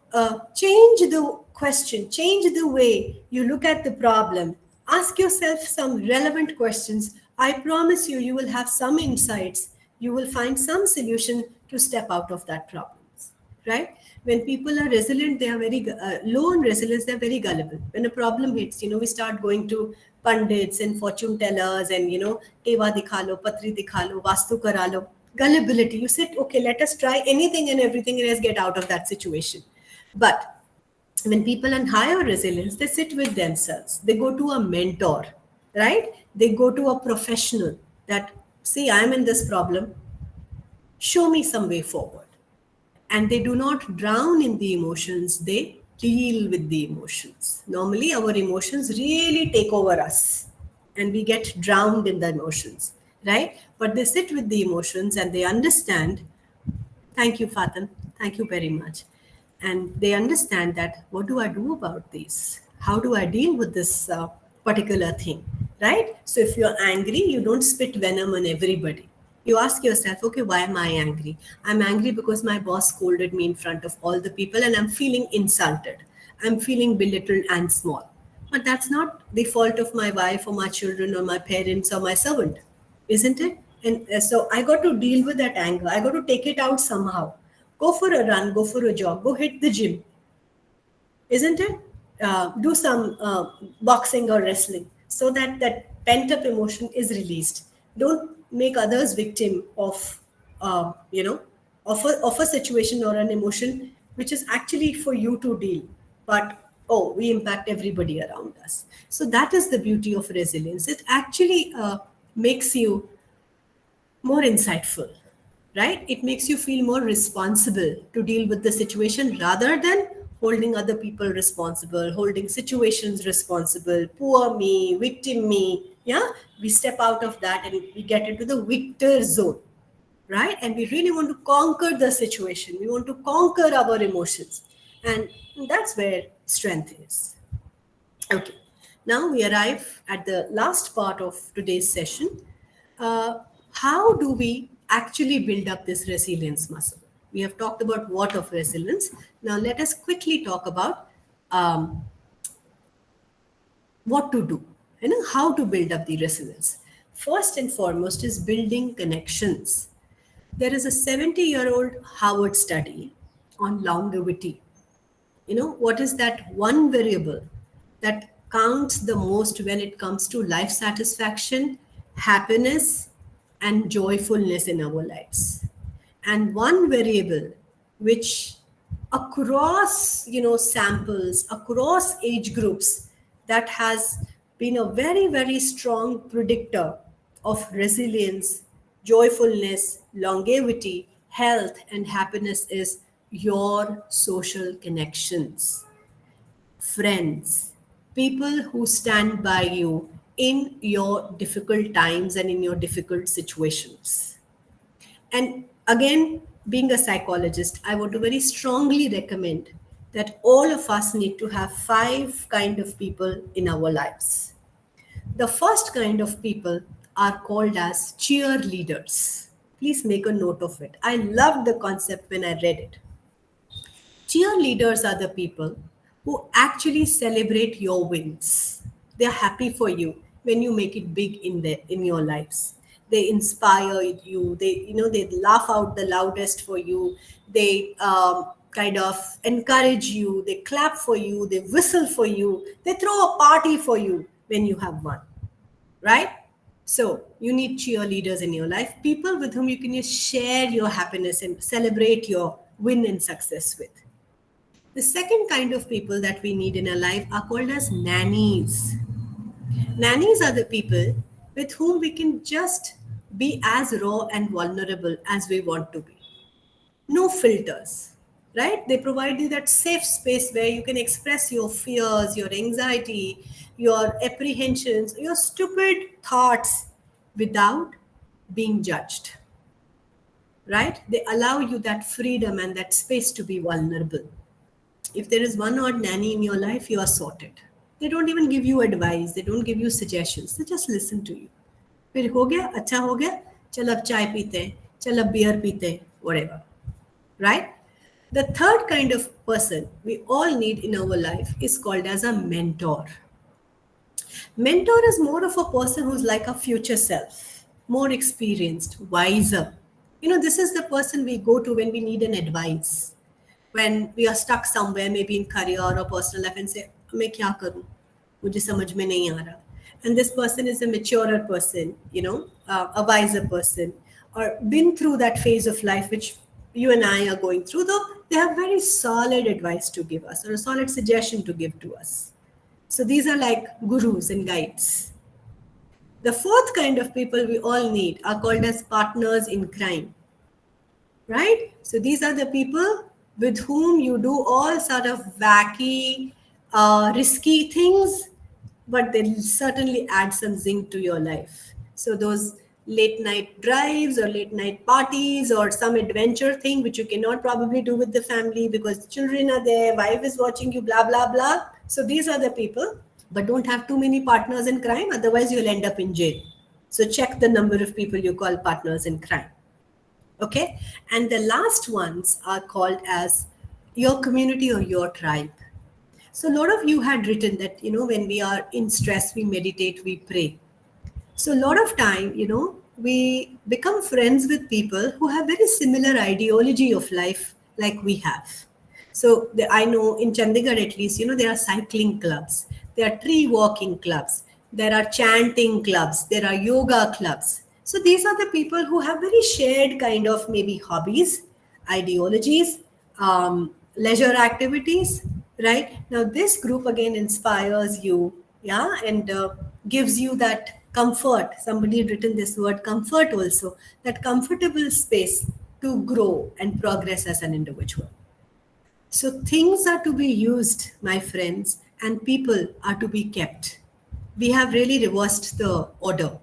change the question, change the way you look at the problem. Ask yourself some relevant questions. I promise you, you will have some insights. You will find some solution to step out of that problem. Right? When people are resilient, they are very low on resilience, they're very gullible. When a problem hits, we start going to pundits and fortune tellers and, Teva dikhalo, patri dikhalo, vastu karalo. Gullibility. You said, okay, let us try anything and everything and let's get out of that situation. But when people are higher resilience, they sit with themselves. They go to a mentor, right? They go to a professional that, see, I'm in this problem. Show me some way forward. And they do not drown in the emotions, they deal with the emotions. Normally, our emotions really take over us and we get drowned in the emotions, right? But they sit with the emotions and they understand. Thank you, Fatim. Thank you very much. And they understand that what do I do about this? How do I deal with this particular thing, right? So if you're angry, you don't spit venom on everybody. You ask yourself, okay, why am I angry? I'm angry because my boss scolded me in front of all the people and I'm feeling insulted. I'm feeling belittled and small. But that's not the fault of my wife or my children or my parents or my servant, isn't it? And so I got to deal with that anger. I got to take it out somehow. Go for a run, go for a jog, go hit the gym, isn't it? Do some boxing or wrestling so that that pent up emotion is released. Don't make others victim of, you know, of a situation or an emotion which is actually for you to deal. But oh, we impact everybody around us. So that is the beauty of resilience. It actually makes you more insightful, right? It makes you feel more responsible to deal with the situation rather than holding other people responsible, holding situations responsible, poor me, victim me. Yeah, we step out of that and we get into the victor zone, right? And we really want to conquer the situation, we want to conquer our emotions, and that's where strength is. Okay, now we arrive at the last part of today's session. Uh, how do we actually build up this resilience muscle? We have talked about what of resilience. Now let us quickly talk about um, what to do, how to build up the resilience. First and foremost is building connections. There is a 70-year-old Harvard study on longevity. What is that one variable that counts the most when it comes to life satisfaction, happiness, and joyfulness in our lives? And one variable which across samples, across age groups, that has been a very very strong predictor of resilience, joyfulness, longevity, health, and happiness is your social connections, friends, people who stand by you in your difficult times and in your difficult situations. And again, being a psychologist, I want to very strongly recommend that all of us need to have five kind of people in our lives. The first kind of people are called as cheerleaders. Please make a note of it. I loved the concept when I read it. Cheerleaders are the people who actually celebrate your wins. They're happy for you when you make it big in your lives. They inspire you. They laugh out the loudest for you. They kind of encourage you. They clap for you. They whistle for you. They throw a party for you when you have won, right? So you need cheerleaders in your life, people with whom you can just share your happiness and celebrate your win and success with. The second kind of people that we need in our life are called as nannies. Nannies are the people with whom we can just be as raw and vulnerable as we want to be. No filters, right? They provide you that safe space where you can express your fears, your anxiety, your apprehensions, your stupid thoughts without being judged, right? They allow you that freedom and that space to be vulnerable. If there is one odd nanny in your life, you are sorted. They don't even give you advice, they don't give you suggestions, they just listen to you. फिर हो गया, अच्छा हो गया, चल अब चाय पीते हैं, चल अब बियर पीते हैं, whatever, right? The third kind of person we all need in our life is called as a mentor. Mentor is more of a person who's like a future self, more experienced, wiser. This is the person we go to when we need an advice, when we are stuck somewhere, maybe in career or personal life, and say, मैं क्या करूं? मुझे समझ में नहीं आ रहा. And this person is a maturer person, a wiser person, or been through that phase of life which you and I are going through, though they have very solid advice to give us or a solid suggestion to give to us. So these are like gurus and guides. The fourth kind of people we all need are called as partners in crime, right? So these are the people with whom you do all sort of wacky, risky things, but they certainly add some zinc to your life. So those late night drives or late night parties or some adventure thing which you cannot probably do with the family because children are there, wife is watching you, blah, blah, blah. So these are the people, but don't have too many partners in crime, otherwise you'll end up in jail. So check the number of people you call partners in crime. Okay, and the last ones are called as your community or your tribe. So a lot of you had written that, when we are in stress, we meditate, we pray. So a lot of time, we become friends with people who have very similar ideology of life like we have. So I know in Chandigarh at least, there are cycling clubs, there are tree walking clubs, there are chanting clubs, there are yoga clubs. So these are the people who have very shared kind of maybe hobbies, ideologies, leisure activities, right? Now this group again inspires you, yeah, and gives you that comfort. Somebody had written this word comfort also, that comfortable space to grow and progress as an individual. So things are to be used, my friends, and people are to be kept. We have really reversed the order.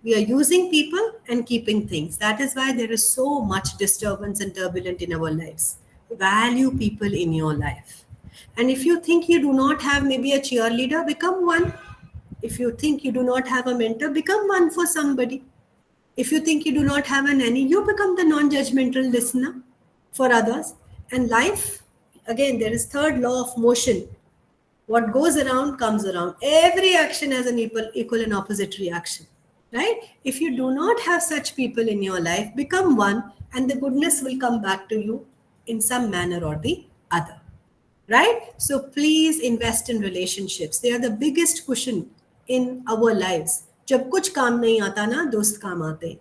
We are using people and keeping things. That is why there is so much disturbance and turbulence in our lives. Value people in your life. And if you think you do not have maybe a cheerleader, become one. If you think you do not have a mentor, become one for somebody. If you think you do not have a nanny, you become the non-judgmental listener for others. And life, again, there is third law of motion. What goes around comes around. Every action has an equal and opposite reaction, right? If you do not have such people in your life, become one and the goodness will come back to you in some manner or the other, right? So please invest in relationships. They are the biggest cushion in our lives. जब कुछ काम नहीं आता ना, दोस्त काम आते हैं.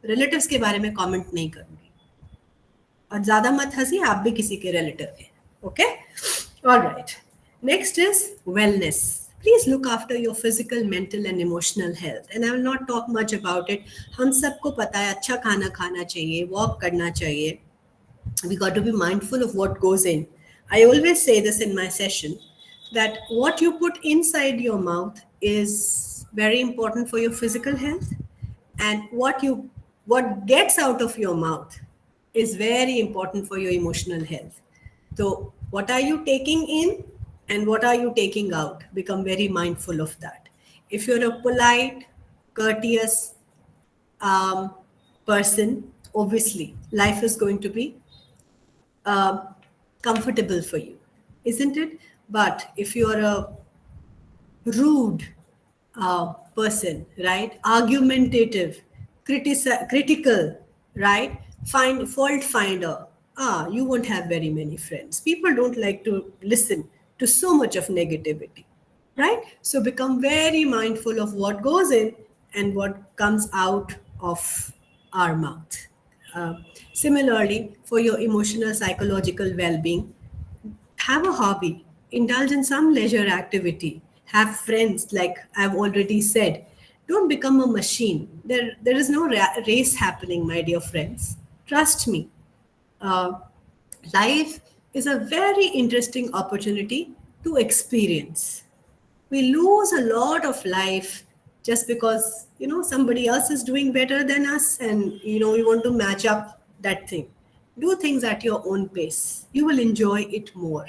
रिलेटिव्स के बारे में कमेंट नहीं करूंगी और ज्यादा मत हंसी, आप भी किसी के रिलेटिव हैं. Okay, alright. Next is wellness. Please look after your physical, mental and emotional health. And I will not talk much about it. हम सबको पता है अच्छा खाना खाना चाहिए, walk करना चाहिए. We got to be mindful of what goes in. I always say this in my session, that what you put inside your mouth is very important for your physical health, and what gets out of your mouth is very important for your emotional health. So what are you taking in and what are you taking out? Become very mindful of that. If you're a polite, courteous person, obviously life is going to be comfortable for you, isn't it? But if you're a rude person, right, argumentative, critical, right? Find fault finder. You won't have very many friends. People don't like to listen to so much of negativity, right? So become very mindful of what goes in and what comes out of our mouth. Uh, Similarly, for your emotional, psychological well being, have a hobby, indulge in some leisure activity, have friends, like I've already said. Don't become a machine. There is no race happening, my dear friends. Trust me. Uh, Life is a very interesting opportunity to experience. We lose a lot of life just because somebody else is doing better than us, and we want to match up that thing. Do things at your own pace. You will enjoy it more.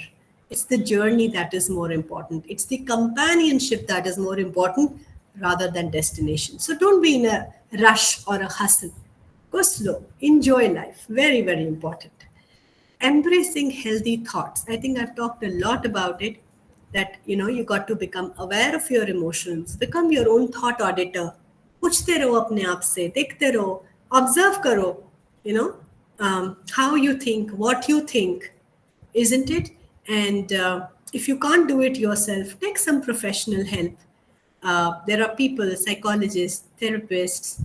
It's the journey that is more important. It's the companionship that is more important rather than destination. So don't be in a rush or a hustle. Go slow. Enjoy life. Very, very important. Embracing healthy thoughts. I think I've talked a lot about it, that you got to become aware of your emotions, become your own thought auditor. पूछते रहो अपने आप से, देखते रहो, observe करो, how you think, what you think, isn't it? And if you can't do it yourself, take some professional help. There are people, psychologists, therapists,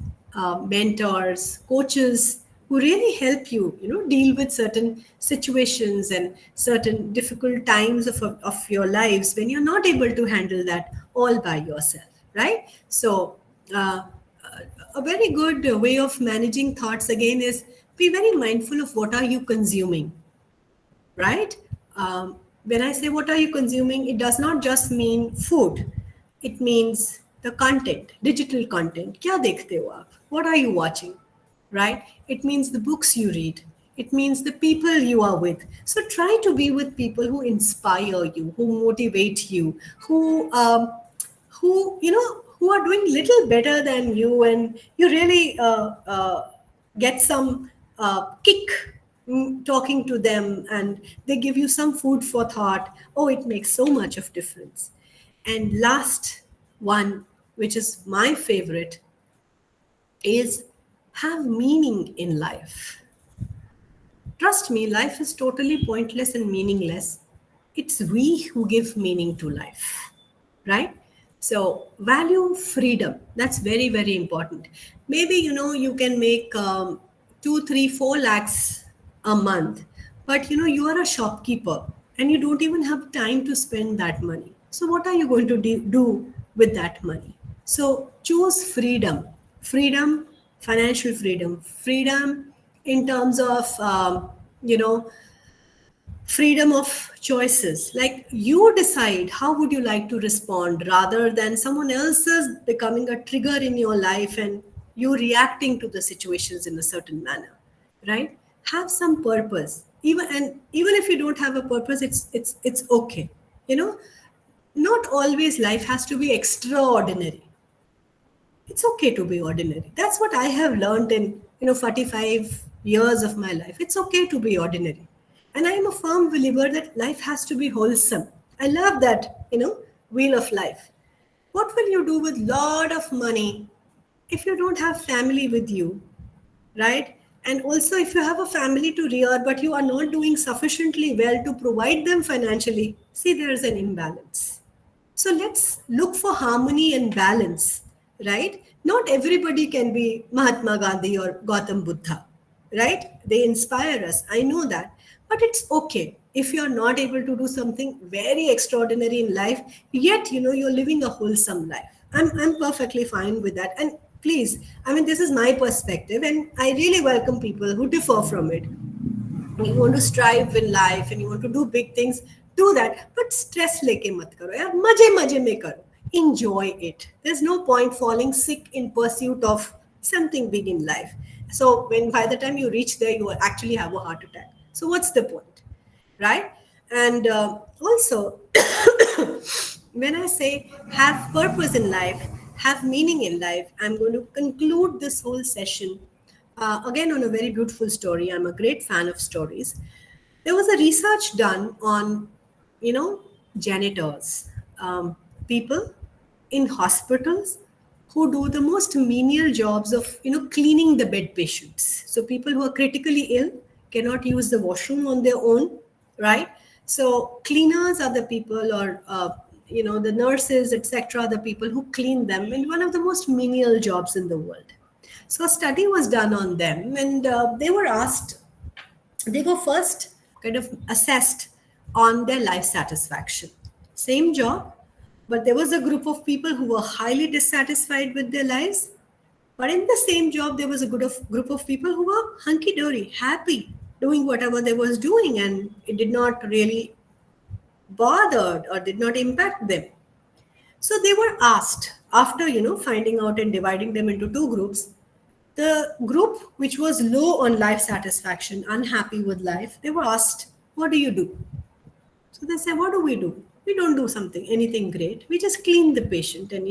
mentors, coaches who really help you, deal with certain situations and certain difficult times of your lives when you're not able to handle that all by yourself, right? So, a very good way of managing thoughts again is be very mindful of what are you consuming, right? When I say what are you consuming, it does not just mean food. It means the content, digital content. क्या देखते हो आप? What are you watching, right? It means the books you read. It means the people you are with. So try to be with people who inspire you, who motivate you, who are doing little better than you, and you really get some kick talking to them, and they give you some food for thought. Oh, it makes so much of difference. And last one, which is my favorite, is have meaning in life. Trust me, life is totally pointless and meaningless. It's we who give meaning to life, right? So, value freedom. That's very, very important. Maybe, you can make 2, 3, 4 lakhs a month, but you are a shopkeeper and you don't even have time to spend that money. So, what are you going to do with that money? So, choose freedom. Freedom, financial freedom, freedom in terms of freedom of choices, like you decide how would you like to respond rather than someone else's becoming a trigger in your life and you reacting to the situations in a certain manner, right? Have some purpose, even if you don't have a purpose, it's okay, you know not always life has to be extraordinary. It's okay to be ordinary. That's what I have learned in 45 years of my life. It's okay to be ordinary, and I am a firm believer that life has to be wholesome. I love that wheel of life. What will you do with lot of money if you don't have family with you, right? And also, if you have a family to rear but you are not doing sufficiently well to provide them financially, see, there is an imbalance. So let's look for harmony and balance, right? Not everybody can be Mahatma Gandhi or Gautam Buddha, right? They inspire us. I know that. But it's okay if you're not able to do something very extraordinary in life, yet you're living a wholesome life. I'm perfectly fine with that. And please, I mean, this is my perspective, and I really welcome people who differ from it. You want to strive in life and you want to do big things, do that, but stress leke mat karo yaar, maje maje mein karo. Enjoy it. There's no point falling sick in pursuit of something big in life. So when by the time you reach there, you will actually have a heart attack. So what's the point, right? And also, when I say have purpose in life, have meaning in life, I'm going to conclude this whole session again on a very beautiful story. I'm a great fan of stories. There was a research done on, janitors, people in hospitals who do the most menial jobs of, cleaning the bed patients. So people who are critically ill cannot use the washroom on their own, right? So cleaners are the people, or the nurses, etc., the people who clean them, and one of the most menial jobs in the world. So a study was done on them, and they were first kind of assessed on their life satisfaction. Same job, but there was a group of people who were highly dissatisfied with their lives. But in the same job, there was a group of people who were hunky dory, happy, doing whatever they was doing, and it did not really bother or did not impact them. So they were asked, after finding out and dividing them into two groups, the group which was low on life satisfaction, unhappy with life, they were asked, "What do you do?" So they said, "What do? We don't do anything great. We just clean the patient, and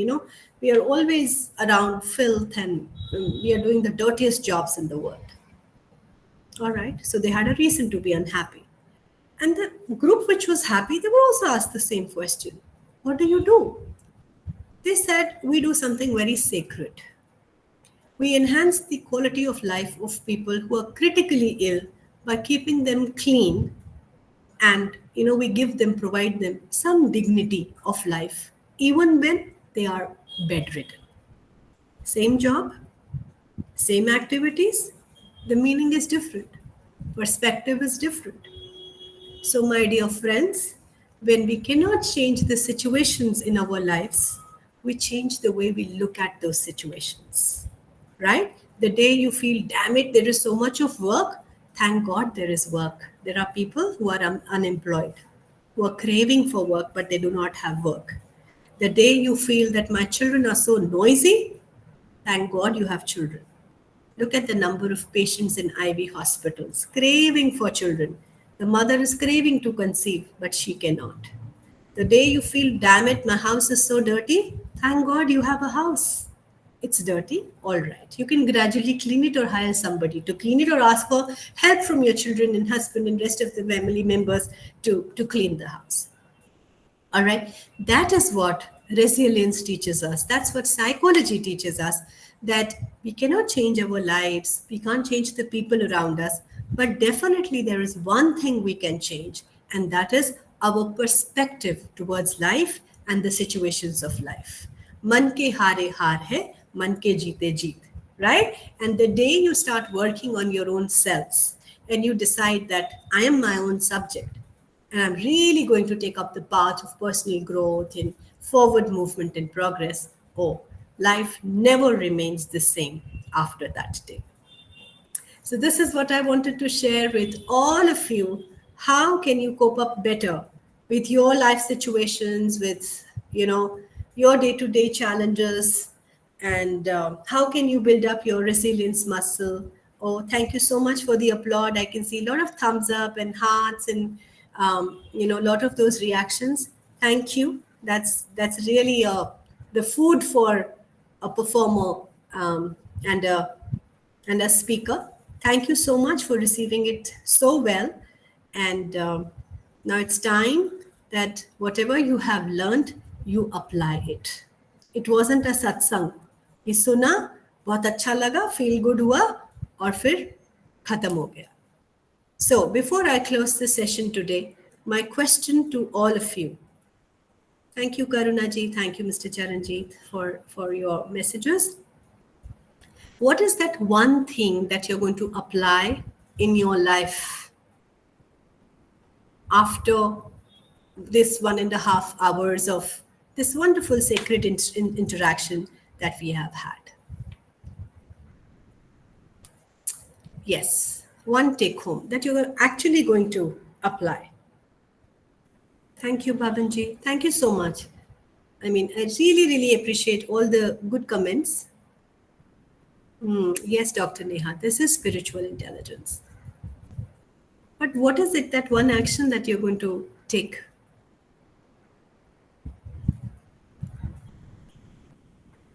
we are always around filth, and we are doing the dirtiest jobs in the world." All right. So they had a reason to be unhappy. And the group which was happy, they were also asked the same question: "What do you do?" They said, "We do something very sacred. We enhance the quality of life of people who are critically ill by keeping them clean, and we provide them some dignity of life even when they are bedridden." Same job, same activities, the meaning is different, perspective is different. So my dear friends, when we cannot change the situations in our lives, we change the way we look at those situations, right? The day you feel, "Damn it, there is so much of work," thank God there is work. There are people who are unemployed, who are craving for work, but they do not have work. The day you feel that "my children are so noisy," thank God you have children. Look at the number of patients in IV hospitals craving for children. The mother is craving to conceive, but she cannot. The day you feel, "Damn it, my house is so dirty," thank God you have a house. It's dirty, all right. You can gradually clean it or hire somebody to clean it, or ask for help from your children and husband and rest of the family members to clean the house. All right. That is what resilience teaches us. That's what psychology teaches us, that we cannot change our lives. We can't change the people around us. But definitely there is one thing we can change, and that is our perspective towards life and the situations of life. Man ke haare haar hai, man ke jeete jeet. Right? And the day you start working on your own selves and you decide that I am my own subject, and I'm really going to take up the path of personal growth and forward movement and progress, oh, life never remains the same after that day. So this is what I wanted to share with all of you. How can you cope up better with your life situations, with your day-to-day challenges, and how can you build up your resilience muscle? Oh, thank you so much for the applaud. I can see a lot of thumbs up and hearts, and a lot of those reactions. Thank you. That's really the food for a performer, and a speaker. Thank you so much for receiving it so well. And now it's time that whatever you have learned, you apply it. It wasn't a satsang. ये सुना, बहुत अच्छा लगा, feel good हुआ, और फिर खत्म हो गया. So before I close the session today, my question to all of you. Thank you, Karuna ji. Thank you, Mr. Charanjit, for your messages. What is that one thing that you're going to apply in your life after this 1.5 hours of this wonderful sacred interaction that we have had? Yes, one take home that you're actually going to apply. Thank you, Bhavanji. Thank you so much. I mean, I really, really appreciate all the good comments. Yes, Dr. Neha, this is spiritual intelligence. But what is it, that one action that you're going to take?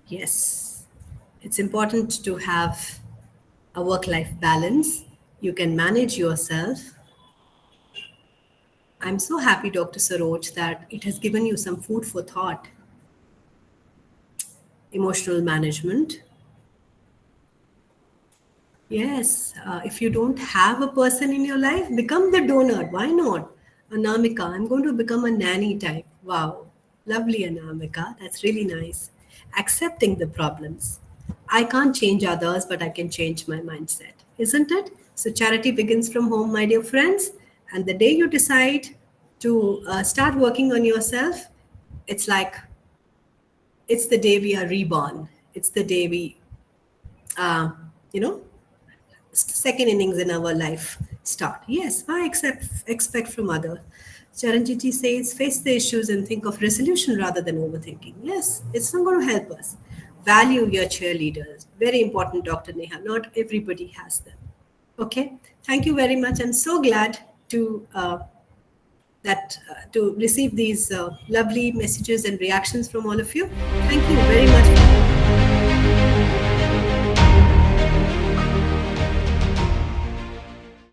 Yes, it's important to have a work-life balance. You can manage yourself. I'm so happy, Dr. Saroj, that it has given you some food for thought. emotional management. Yes, if you don't have a person in your life, become the donor. Why not? Anamika, I'm going to become a nanny type. Wow, lovely Anamika. That's really nice. Accepting the problems. I can't change others, but I can change my mindset, isn't it? So, charity begins from home, my dear friends. And the day you decide to start working on yourself, it's like it's the day we are reborn. It's the day we, uh, you know, second innings in our life start. Yes, I expect from others. Charanjiti says, face the issues and think of resolution rather than overthinking. Yes, it's not going to help us. Value your cheerleaders. Very important, Dr. Neha. Not everybody has them. Okay. Thank you very much. I'm so glad to receive these lovely messages and reactions from all of you. Thank you very much.